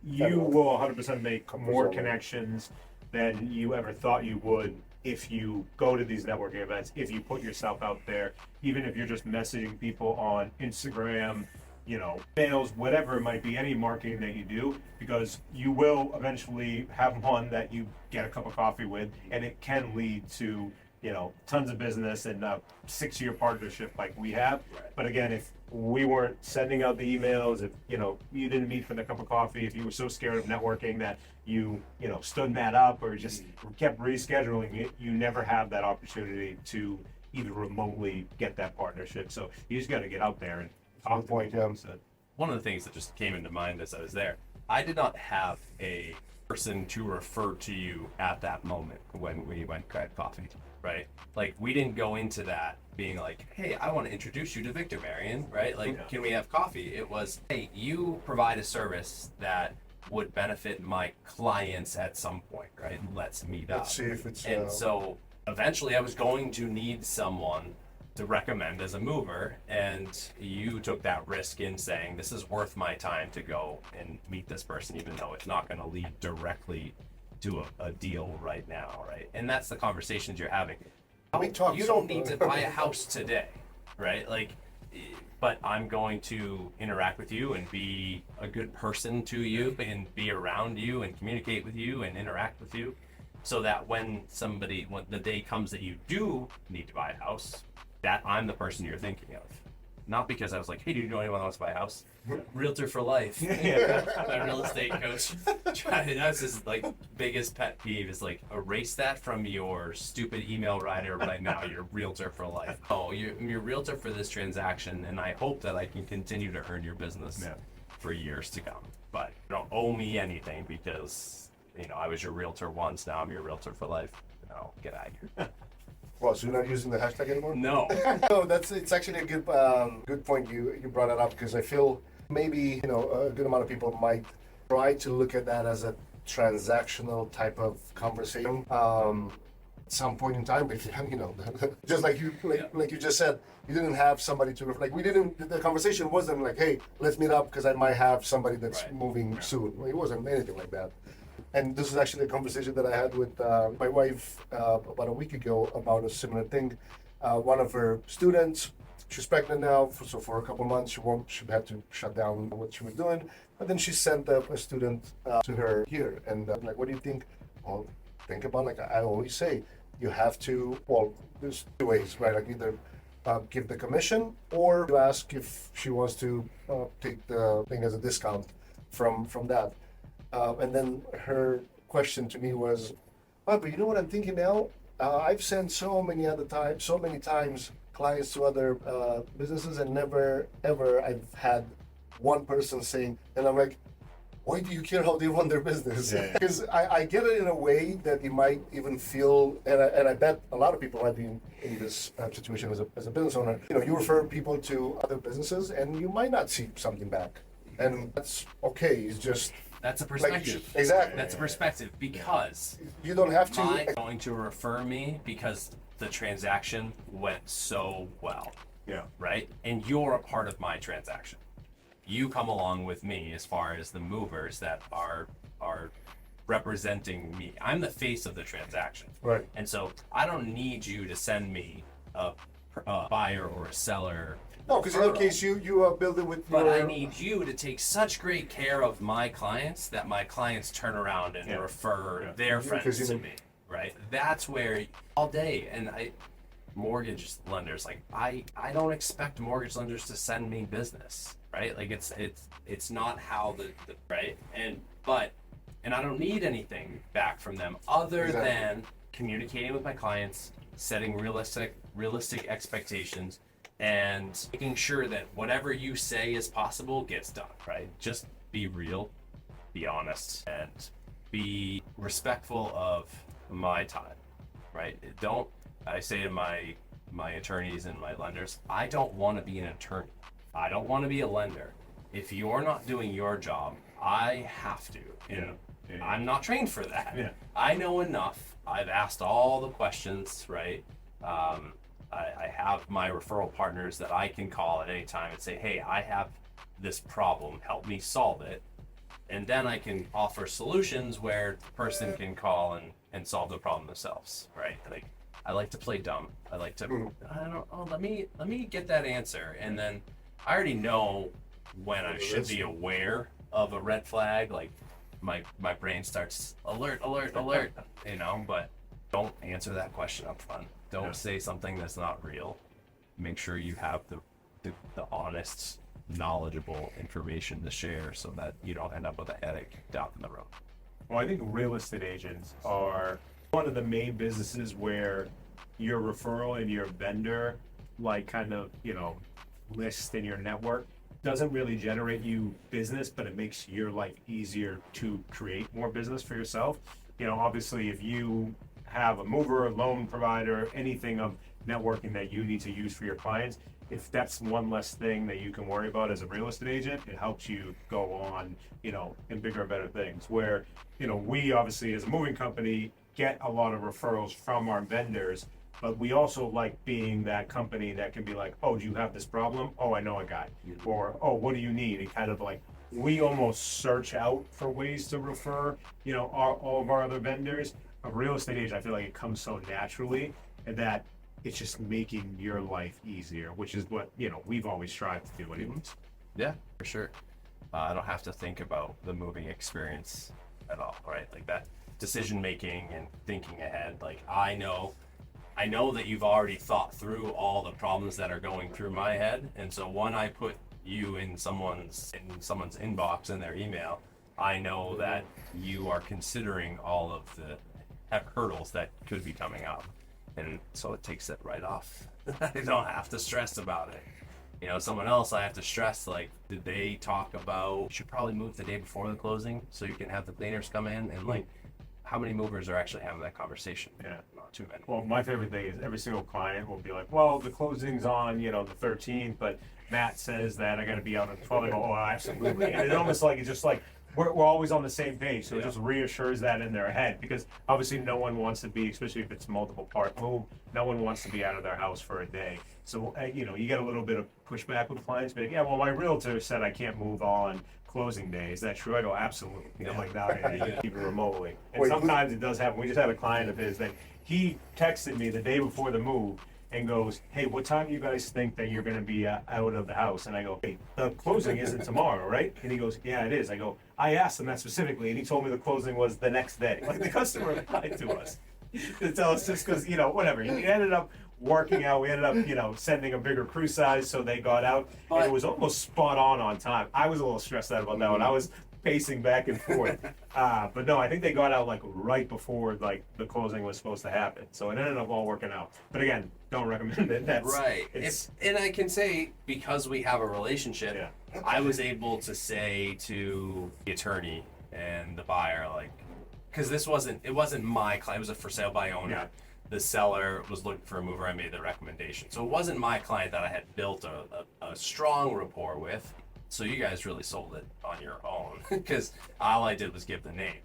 You will 100% make more connections than you ever thought you would if you go to these networking events, if you put yourself out there, even if you're just messaging people on Instagram, you know, mails, whatever it might be, any marketing that you do, because you will eventually have one that you get a cup of coffee with, and it can lead to, you know, tons of business and a 6-year partnership like we have. But again, if we weren't sending out the emails, if, you know, you didn't meet for the cup of coffee, if you were so scared of networking that you know, stood that up or just kept rescheduling it, you never have that opportunity to even remotely get that partnership. So you just got to get out there and talk to people. So one of the things that just came into mind as I was there, I did not have a person to refer to you at that moment when we went grab coffee, right? Like, we didn't go into that being like, hey, I want to introduce you to Victor, Marion, right? Like, can we have coffee? It was, hey, you provide a service that would benefit my clients at some point, right? Let's meet up. Let's see if it's. And so eventually I was going to need someone to recommend as a mover, and you took that risk in saying, this is worth my time to go and meet this person, even though it's not going to lead directly to a deal right now, right? And that's the conversations you're having. You don't need to buy a house today, right? Like, but I'm going to interact with you and be a good person to you and be around you and communicate with you and interact with you, so that when the day comes that you do need to buy a house, that I'm the person you're thinking of. Not because I was like, hey, do you know anyone that wants to buy a house? Realtor for life. My real estate coach. That's his like biggest pet peeve is like, erase that from your stupid email writer right now. You're realtor for life. Oh, you're realtor for this transaction, and I hope that I can continue to earn your business for years to come. But you don't owe me anything because, you know, I was your realtor once, now I'm your realtor for life. No, get out of here. Well, so you're not using the hashtag anymore? No. No, it's actually a good point you brought it up, because I feel maybe, you know, a good amount of people might try to look at that as a transactional type of conversation at some point in time. But you know, just like you just said, you didn't have somebody to like. The conversation wasn't like, hey, let's meet up because I might have somebody that's moving soon. Well, it wasn't anything like that. And this is actually a conversation that I had with my wife about a week ago about a similar thing. One of her students, she's pregnant now, so for a couple months she had to shut down what she was doing. But then she sent a student to her here, and like, what do you think? Well, think about, like I always say, you have to. Well, there's two ways, right? Like either give the commission, or you ask if she wants to take the thing as a discount from that. And then her question to me was, oh, but you know what I'm thinking now? I've sent so many times clients to other businesses, and never ever I've had one person saying, and I'm like, why do you care how they run their business? Because I get it in a way that you might even feel, and I bet a lot of people might be in this situation as a business owner. You know, you refer people to other businesses, and you might not see something back, and that's okay. It's just. That's a perspective. Like, exactly. That's a perspective, because you don't have to. I'm going to refer me because the transaction went so well. Yeah. Right? And you're a part of my transaction. You come along with me as far as the movers that are representing me. I'm the face of the transaction. Right. And so I don't need you to send me a buyer or a seller No, because in your case, you are building with But your... I need you to take such great care of my clients that my clients turn around and refer their friends to me, right? That's where all day, and mortgage lenders, like I don't expect mortgage lenders to send me business, right? Like it's not how the right, and I don't need anything back from them other than communicating with my clients, setting realistic expectations, and making sure that whatever you say is possible gets done, right? Just be real, be honest, and be respectful of my time, right? I say to my attorneys and my lenders, I don't want to be an attorney. I don't want to be a lender. If you're not doing your job, I have to. I'm not trained for that. Yeah. I know enough. I've asked all the questions, right? I have my referral partners that I can call at any time and say, hey, I have this problem, help me solve it. And then I can offer solutions where the person can call and solve the problem themselves, right? Like, I like to play dumb. I like to, let me get that answer. And then I already know when I should be aware of a red flag. Like my brain starts alert, but don't answer that question up front. Don't say something that's not real. Make sure you have the honest, knowledgeable information to share so that you don't end up with a headache down the road. Well, I think real estate agents are one of the main businesses where your referral and your vendor, like kind of, list in your network doesn't really generate you business, but it makes your life easier to create more business for yourself. Obviously, if you have a mover, a loan provider, anything of networking that you need to use for your clients, if that's one less thing that you can worry about as a real estate agent, it helps you go on, in bigger and better things. Where, we obviously as a moving company get a lot of referrals from our vendors, but we also like being that company that can be like, oh, do you have this problem? Oh, I know a guy. Or, oh, what do you need? And kind of like, we almost search out for ways to refer, all of our other vendors. A real estate agent, I feel like it comes so naturally that it's just making your life easier, which is what, we've always strived to do anyways. Yeah, for sure. I don't have to think about the moving experience at all, right? Like that decision making and thinking ahead. Like I know that you've already thought through all the problems that are going through my head. And so when I put you in someone's inbox in their email, I know that you are considering all of the hurdles that could be coming up, and so it takes it right off. I don't have to stress about it. Someone else I have to stress, like, did they talk about you should probably move the day before the closing so you can have the cleaners come in, and like how many movers are actually having that conversation? Yeah, not too many. Well, my favorite thing is every single client will be like, well, the closing's on the 13th, but Matt says that I got to be out on the 12th. I go, oh, absolutely. And it's almost like, it's just like we're always on the same page, so it just reassures that in their head, because obviously no one wants to be, especially if it's multiple part move, no one wants to be out of their house for a day. So you get a little bit of pushback with clients, but yeah, well, my realtor said I can't move on closing day. Is that true? I go, absolutely. I'm like, no, you can keep it remotely. And sometimes it does happen. We just had a client of his that he texted me the day before the move and goes, hey, what time do you guys think that you're going to be out of the house? And I go, hey, the closing isn't tomorrow, right? And he goes, yeah, it is. I go, I asked him that specifically, and he told me the closing was the next day. Like, the customer lied to us to tell us just because, whatever. He ended up working out. We ended up, sending a bigger crew size, so they got out. And it was almost spot on time. I was a little stressed out about that one. I was pacing back and forth. But no, I think they got out like right before like the closing was supposed to happen. So it ended up all working out. But again, don't recommend it. That's right. And I can say, because we have a relationship, I was able to say to the attorney and the buyer, like, because it wasn't my client, it was a for sale by owner. Yeah. The seller was looking for a mover. I made the recommendation. So it wasn't my client that I had built a strong rapport with. So you guys really sold it on your own, because all I did was give the name.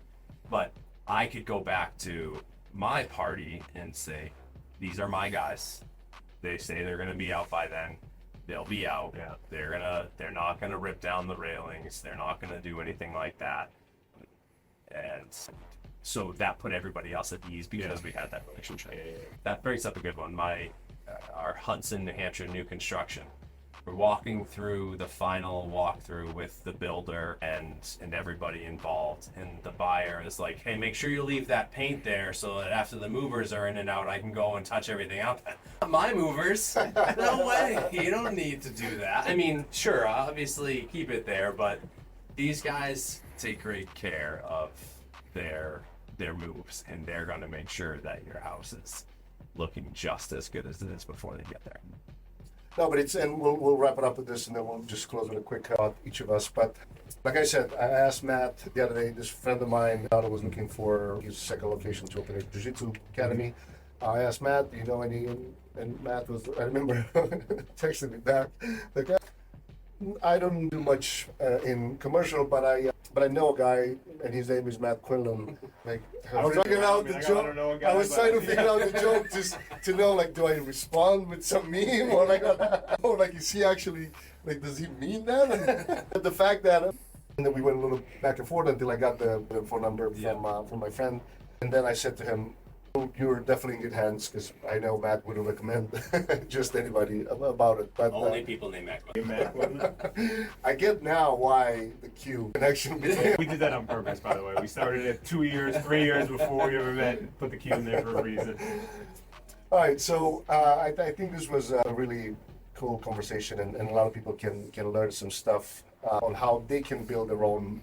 But I could go back to my party and say, these are my guys. They say they're going to be out by then. They'll be out. Yeah. They're not going to rip down the railings. They're not going to do anything like that. And so that put everybody else at ease, because we had that relationship. That brings up a good one. Our Hudson, New Hampshire new construction. We're walking through the final walkthrough with the builder and everybody involved, and the buyer is like, hey, make sure you leave that paint there so that after the movers are in and out, I can go and touch everything out. My movers? No way. You don't need to do that. I mean, sure, obviously keep it there, but these guys take great care of their moves, and they're going to make sure that your house is looking just as good as it is before they get there. No, but and we'll wrap it up with this, and then we'll just close with a quick about each of us. But like I said, I asked Matt the other day, this friend of mine was looking for his second location to open a jiu-jitsu academy. I asked Matt, do you know any, and Matt was, I remember, texting me back, like, I don't do much in commercial, but I know a guy, and his name is Matt Quinlan. Like, I was figuring out the joke. I was trying to figure out the joke just to know, like, do I respond with some meme or like, is he actually, like, does he mean that? And the fact that, and then we went a little back and forth until I got the phone number from my friend, and then I said to him, you're definitely in good hands, because I know Matt wouldn't recommend just anybody about it. But only people named Matt. I get now why the Q connection between. We did that on purpose, by the way. We started it 2 years, 3 years before we ever met, and put the Q in there for a reason. All right, so I think this was a really cool conversation, and a lot of people can learn some stuff on how they can build their own.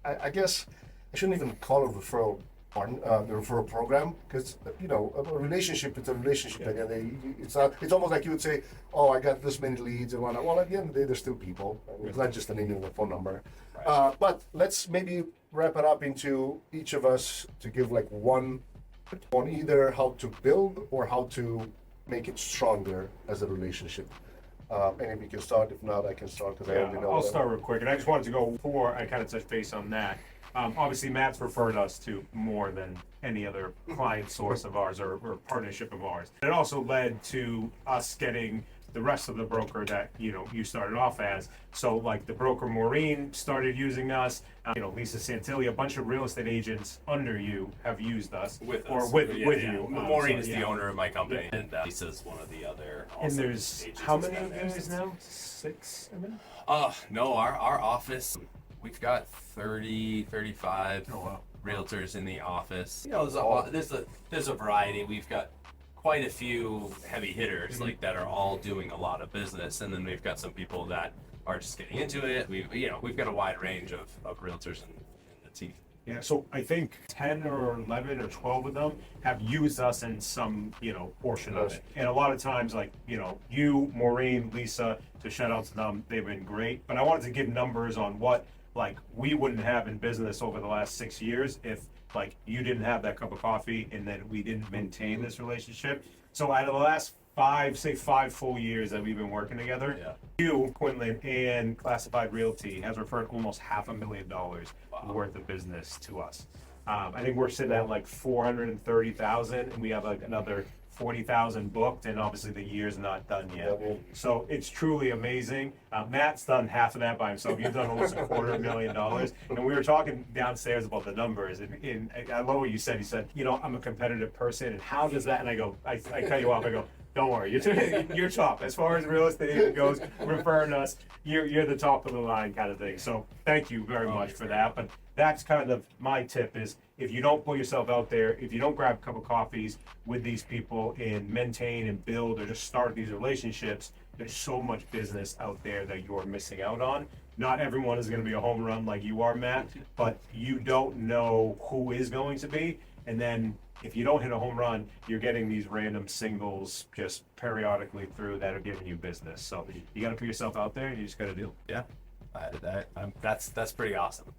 I guess I shouldn't even call it referral. The referral program, because a relationship is a relationship. Again, it's almost like you would say, oh, I got this many leads and whatnot. Well, at the end of the day, they're still people. I mean, it's not just an email and a phone number. Right. But let's maybe wrap it up into each of us to give like one on either how to build or how to make it stronger as a relationship. And if you can start, if not, I can start, because I already know. I'll start real quick, and I just wanted to go before I kind of touch base on that. Obviously, Matt's referred us to more than any other client source of ours or partnership of ours. It also led to us getting the rest of the broker that you started off as. So like the broker Marion started using us. Lisa Santilli, a bunch of real estate agents under you have used us with you. Maureen is the owner of my company, and Lisa's one of the other. And there's how many of you guys now? 6? No, our office. We've got 30, 35 realtors in the office. There's a variety. We've got quite a few heavy hitters that are all doing a lot of business, and then we've got some people that are just getting into it. We've got a wide range of realtors in the team. Yeah, so I think 10 or 11 or 12 of them have used us in some, portion of it. And a lot of times, you, Maureen, Lisa, to shout out to them, they've been great. But I wanted to give numbers on what, we wouldn't have in business over the last 6 years if, you didn't have that cup of coffee and then we didn't maintain this relationship. So out of the last 5 full years that we've been working together, you, Quinlan, and Classified Realty has referred almost $500,000 worth of business to us. I think we're sitting at like 430,000, and we have another 40,000 booked, and obviously the year's not done yet. So it's truly amazing. Matt's done half of that by himself. You've done almost $250,000, and we were talking downstairs about the numbers. And I love what you said. You said, I'm a competitive person, and how does that? And I go, I cut you off. I go, don't worry, you're top. As far as real estate goes, referring us, you're the top of the line kind of thing. So thank you very much for that. But that's kind of my tip is if you don't put yourself out there, if you don't grab a cup of coffees with these people and maintain and build or just start these relationships, there's so much business out there that you're missing out on. Not everyone is going to be a home run like you are, Matt, but you don't know who is going to be. And then if you don't hit a home run, you're getting these random singles just periodically through that are giving you business. So you got to put yourself out there, and you just got to do. Yeah, that's pretty awesome.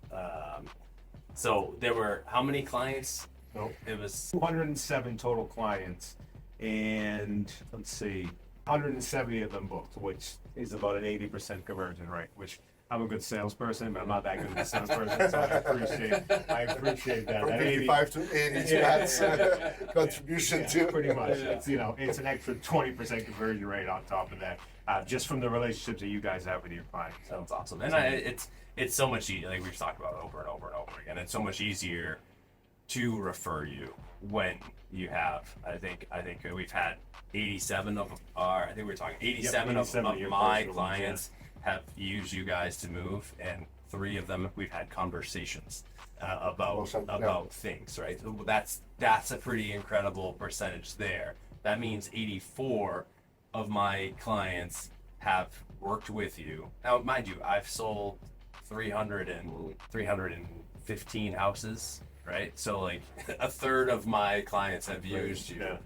So there were how many clients? No, it was 207 total clients, and let's see, 170 of them booked, which is about an 80% conversion rate. Which I'm a good salesperson, but I'm not that good of a salesperson, so I appreciate that. From 55 to 80, that's contribution to. Pretty much. It's it's an extra 20% conversion rate on top of that, just from the relationships that you guys have with your clients. So that's awesome, and it's so much easier. Like we've talked about over and over and over again. It's so much easier to refer you when you have. I think we've had 87 of our. I think we're talking 87 of your my personal ones, clients have used you guys to move, and 3 of them we've had conversations about things. Right. So that's a pretty incredible percentage there. That means 84 of my clients have worked with you. Now, mind you, I've sold 315 houses, right? So like a third of my clients have used you.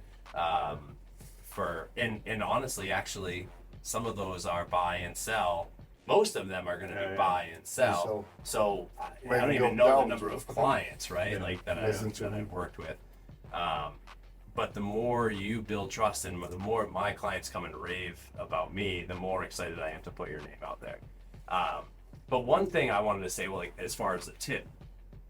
And honestly, actually, some of those are buy and sell. Most of them are going to be buy and sell. So I don't even know the number of clients, right? Like that I've worked with. But the more you build trust and the more my clients come and rave about me, the more excited I am to put your name out there. But one thing I wanted to say, well, like as far as the tip,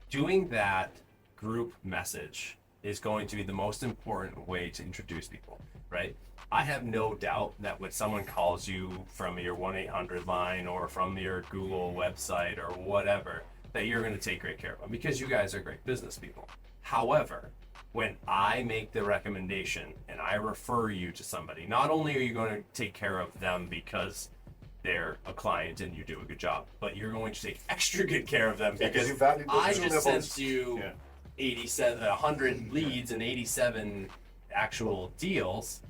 doing that group message is going to be the most important way to introduce people, right? I have no doubt that when someone calls you from your 1-800 line or from your Google website or whatever, that you're going to take great care of them because you guys are great business people. However, when I make the recommendation and I refer you to somebody, not only are you going to take care of them because they're a client and you do a good job, but you're going to take extra good care of them because I just sent you 100 leads and 87 actual deals.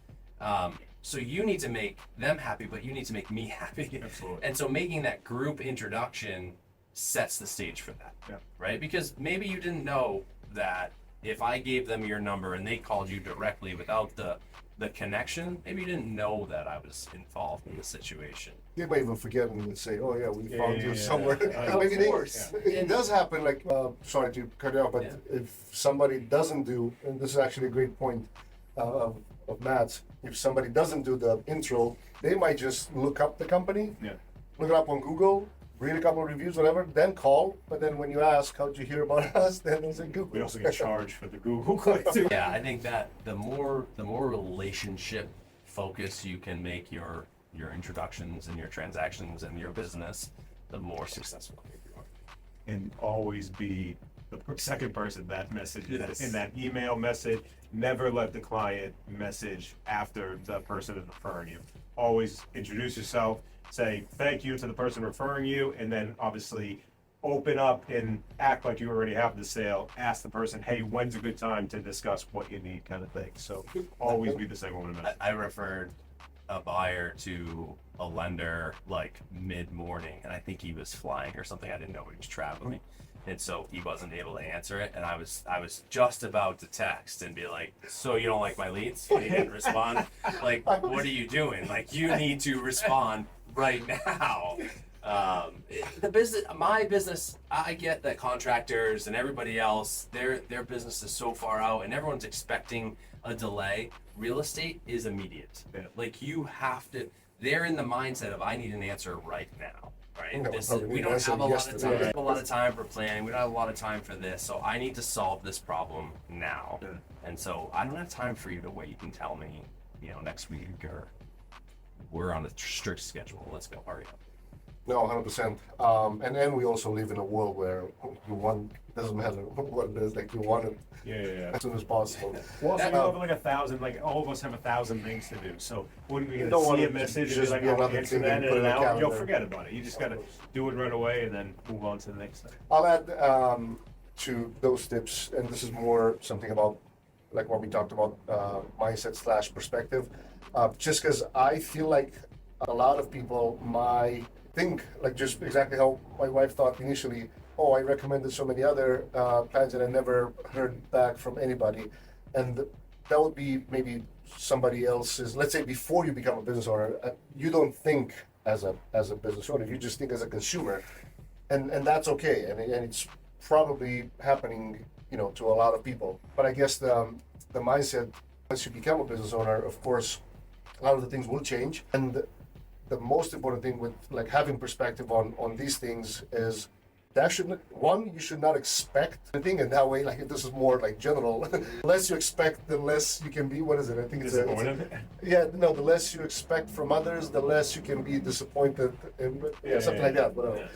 So you need to make them happy, but you need to make me happy. Absolutely. And so making that group introduction sets the stage for that, right? Because maybe you didn't know that if I gave them your number and they called you directly without the connection, maybe you didn't know that I was involved in the situation. They might even forget and say, "Oh yeah, we found you somewhere." Of course. It does happen. Like, sorry to cut you off, but if somebody doesn't do, and this is actually a great point of Matt's, if somebody doesn't do the intro, they might just look up the company, look it up on Google, read a couple of reviews, whatever, then call. But then when you ask, how'd you hear about us? Then they say Google. We also get charged for the Google click too. Yeah, I think that the more relationship focus you can make your introductions and your transactions and your business, the more successful you are. And always be the second person that message in that email message. Never let the client message after the person is referring you. Always introduce yourself, say thank you to the person referring you, and then obviously open up and act like you already have the sale. Ask the person, hey, when's a good time to discuss what you need, kind of thing. So always be the second one to message. I referred a buyer to a lender like mid-morning, and I think he was flying or something. I didn't know he was traveling, and so he wasn't able to answer it. And I was just about to text and be like, "So you don't like my leads?" And he didn't respond. Like, what are you doing? Like, you need to respond right now. My business, I get that contractors and everybody else, their business is so far out, and everyone's expecting a delay. Real estate is immediate. Like, you have to. They're in the mindset of, I need an answer right now. Right? We don't have a lot of time. We have a lot of time for planning. We don't have a lot of time for this. So I need to solve this problem now. And so I don't have time for you to wait and tell me, next week, or we're on a strict schedule. Let's go. Hurry up. No, 100%. And then we also live in a world where you want, doesn't matter what it is, like you want it as soon as possible. Well, also, you have like 1,000, like all of us have 1,000 things to do. So when we see a message, just like, be another answer thing that and in put an it in the hour, you'll calendar. forget about it. You just got to do it right away and then move on to the next thing. I'll add to those tips, and this is more something about like what we talked about, mindset / perspective. Just because I feel like a lot of people might think, like just exactly how my wife thought initially, oh, I recommended so many other plans and I never heard back from anybody. And that would be maybe somebody else's, let's say before you become a business owner, you don't think as a business owner, you just think as a consumer. And that's okay. And it's probably happening, to a lot of people. But I guess the mindset, once you become a business owner, of course, a lot of the things will change. And the most important thing with like having perspective on these things is that you should not expect anything, and that way, like this is more like general. The less you expect, the less you can be. What is it? I think it's Disappointed? the less you expect from others, the less you can be disappointed, something like that. Whatever.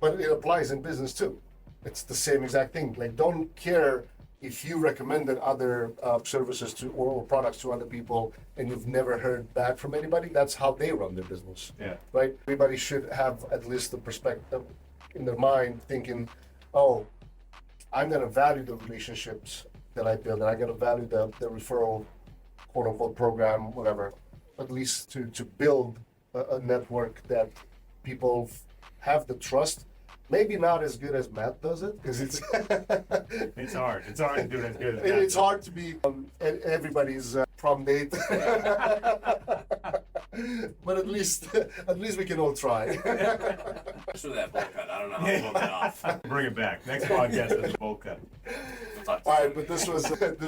But it applies in business too. it's the same exact thing. Like, don't care if you recommended other services to or products to other people and you've never heard back from anybody. That's how they run their business. Yeah. Right? Everybody should have at least the perspective in their mind thinking, oh, I'm going to value the relationships that I build, and I'm going to value the referral, quote unquote, program, whatever, at least to build a network that people have the trust. Maybe not as good as Matt does it, because it's It's hard. It's hard to do it as good as that. it's hard to be everybody's prom date. But at least we can all try. Especially that bowl cut. I don't know how to pull that off. Bring it back. Next podcast is a bowl cut. We'll talk to All you right, but this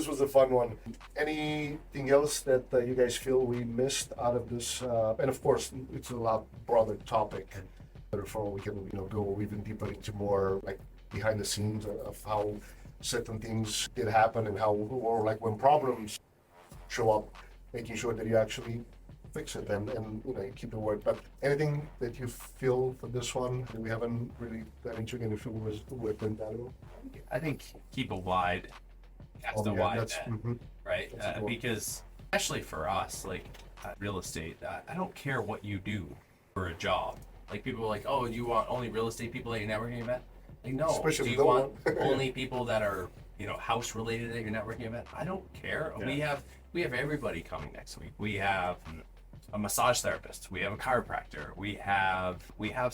was a fun one. Anything else that you guys feel we missed out of this? And of course, it's a lot broader topic. Therefore, we can go even deeper into more like behind the scenes of how certain things did happen and how, or like when problems show up, making sure that you actually fix it and you keep the word. But anything that you feel for this one that we haven't really done into, and you feel was worth it valuable? I think keep a wide, cast a yeah, wide that's- net, mhm. right? That's a good one. Because especially for us, like real estate, I don't care what you do for a job. Like people are like, oh, you want only real estate people at your networking event? Like no, Especially do if you you want don't want- only people that are house related at your networking event? I don't care. Yeah. We have everybody coming next week. We have a massage therapist. We have a chiropractor. We have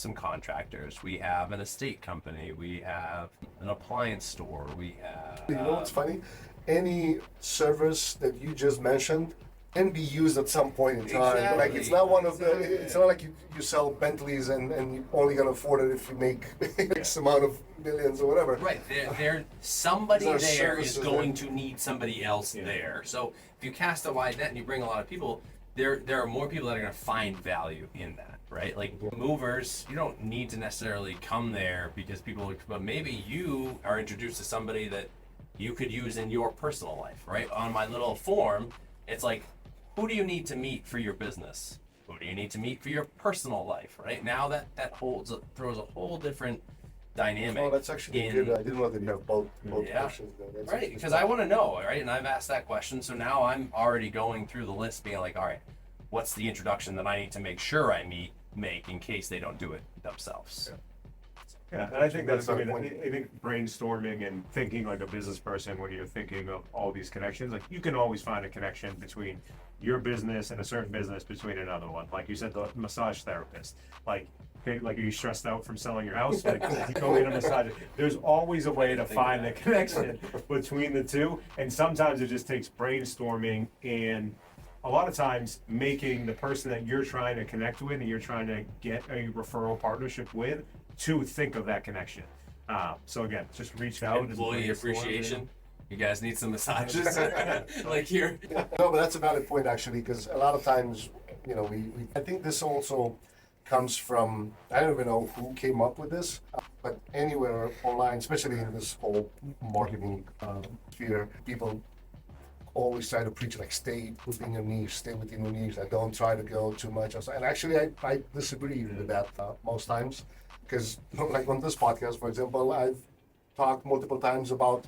some contractors. We have an estate company. We have an appliance store. We have. You know what's funny? Any service that you just mentioned can be used at some point in time. Exactly. Like it's not one of the. It's not like you sell Bentleys and you're only gonna afford it if you make X amount of millions or whatever. Right, there somebody There are there is services going there. to need somebody else Yeah. there. So if you cast a wide net and you bring a lot of people, there are more people that are going to find value in that, right? Like movers, you don't need to necessarily come there because people, but maybe you are introduced to somebody that you could use in your personal life, right? On my little form, it's like, who do you need to meet for your business? Who do you need to meet for your personal life, right? Now that throws a whole different dynamic. Oh, that's actually good. I didn't know that you have both Yeah. questions there. That's Right, actually because smart. I want to know, right? And I've asked that question, so now I'm already going through the list, being like, all right, what's the introduction that I need to make sure I make in case they don't do it themselves? Yeah. Yeah, and I think that's That's a something good that I think brainstorming and thinking like a business person when you're thinking of all these connections, like you can always find a connection between your business and a certain business between another one. Like you said, the massage therapist. Like, okay, like are you stressed out from selling your house? Like you go get a massage. There's always a way to find the connection between the two. And sometimes it just takes brainstorming and a lot of times making the person that you're trying to connect with and you're trying to get a referral partnership with to think of that connection. So again, just reach out. and Employee brainstorm. appreciation. You guys need some massages, like here. No, but that's a valid point actually, because a lot of times, we I think this also comes from, I don't even know who came up with this, but anywhere online, especially in this whole marketing sphere, people always try to preach like stay within your niche, stay within your niche, and don't try to go too much outside. And actually, I disagree with that most times, because like on this podcast, for example, I've talked multiple times about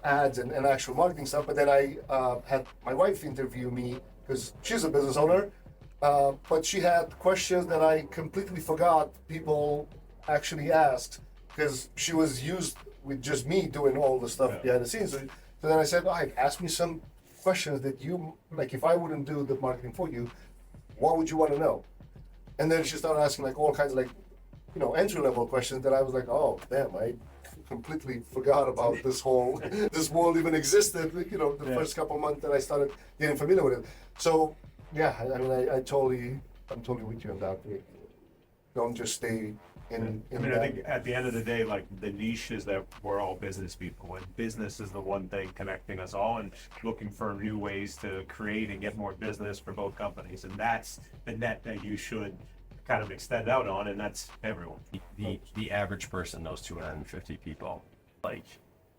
ads and actual marketing stuff, but then I had my wife interview me because she's a business owner, but she had questions that I completely forgot people actually asked because she was used with just me doing all the stuff behind the scenes. So then I said, ask me some questions that you, like if I wouldn't do the marketing for you, what would you want to know? And then she started asking like all kinds of like, entry level questions that I was like, oh, damn, I completely forgot about this whole, this world even existed, the first couple of months that I started getting familiar with it. So, yeah, I mean, I'm totally with you on that. Don't just stay in I mean, that. I think at the end of the day, like the niche is that we're all business people, and business is the one thing connecting us all, and looking for new ways to create and get more business for both companies, and that's the net that you should kind of extend out on, and that's everyone. The average person knows 250 people. Like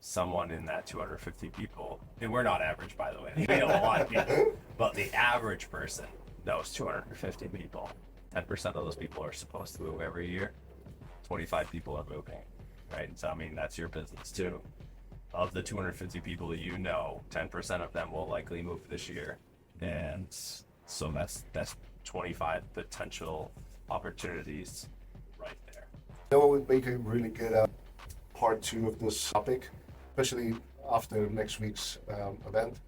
someone in that 250 people, and we're not average, by the way. We know a lot of people, but the average person knows 250 people. 10% of those people are supposed to move every year. 25 people are moving. right? So I mean, that's your business too. Of the 250 people that you know, 10% of them will likely move this year, and so that's 25 potential opportunities right there. You know what would make a really good part two of this topic, especially after next week's event,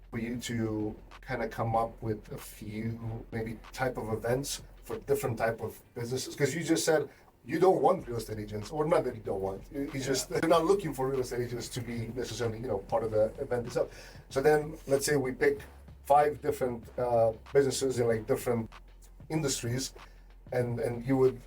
for you to kind of come up with a few maybe type of events for different type of businesses, because you just said you don't want real estate agents, or not that you don't want, it's just you're not looking for real estate agents to be necessarily part of the event itself. So then let's say we pick 5 different businesses in like different industries, and you would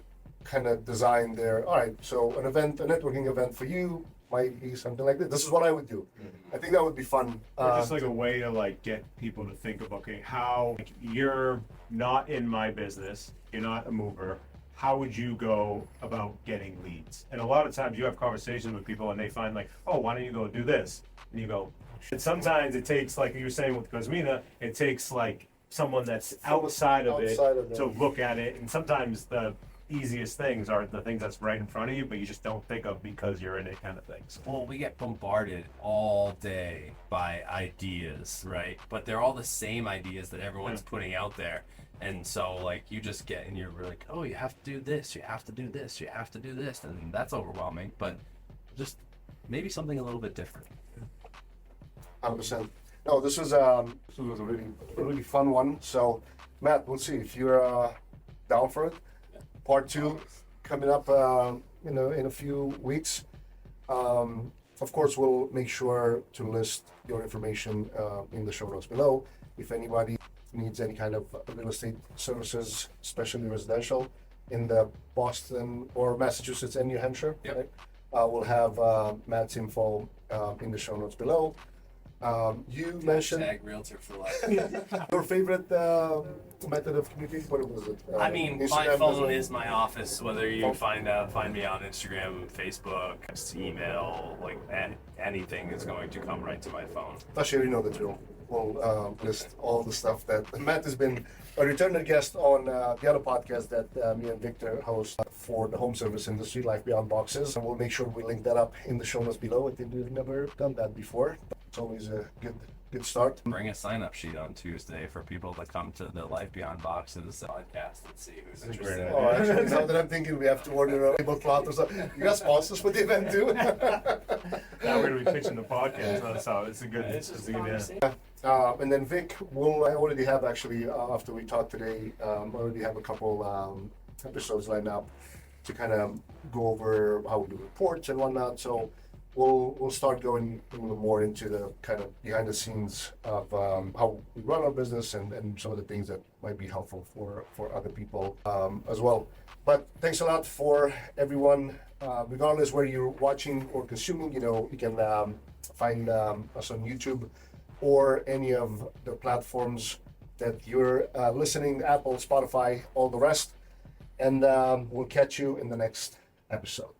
kind of design their, all right, so a networking event for you might be something like this. This is what I would do. I think that would be fun. Or just like a way to like get people to think of, okay, how like, you're not in my business, you're not a mover. How would you go about getting leads? And a lot of times you have conversations with people and they find like, oh, why don't you go do this? And you go, and sometimes it takes, like you were saying with Cosmina, it takes like someone that's outside of it to look at it. And sometimes the easiest things are the things that's right in front of you, but you just don't think of because you're in it kind of things. Well, we get bombarded all day by ideas, right? But they're all the same ideas that everyone's putting out there. And so like you just get, and you're like, oh, you have to do this, you have to do this, you have to do this, and that's overwhelming. But just maybe something a little bit different. 100%. No, this was a really fun one. So Matt, we'll see if you're down for it. Part 2 coming up in a few weeks. Of course, we'll make sure to list your information in the show notes below. If anybody needs any kind of real estate services, especially residential, in the Boston or Massachusetts and New Hampshire, right? We'll have Matt's info in the show notes below. You mentioned Tag realtor for life. your favorite method of communication. What was it? I mean, Instagram, my phone is my office. Whether you find me on Instagram, Facebook, email, like anything is going to come right to my phone. Actually, you know the drill. We'll list all the stuff that Matt has been a returning guest on the other podcast that me and Victor host for the home service industry, Life Beyond Boxes. And we'll make sure we link that up in the show notes below. I think we've never done that before. It's always a good start. Bring a sign-up sheet on Tuesday for people to come to the Life Beyond Boxes podcast and see who's interested. Oh, actually, now that I'm thinking, we have to order a tablecloth or something. You got sponsors for the event too? Now we're going to be pitching the podcast, so it's a good idea. And then Vic, I already have actually, after we talked today, already have a couple episodes lined up to kind of go over how we do reports and whatnot. So we'll start going a little more into the kind of behind the scenes of how we run our business and some of the things that might be helpful for other people as well. But thanks a lot for everyone, regardless where you're watching or consuming. You can find us on YouTube or any of the platforms that you're listening, Apple, Spotify, all the rest. And we'll catch you in the next episode.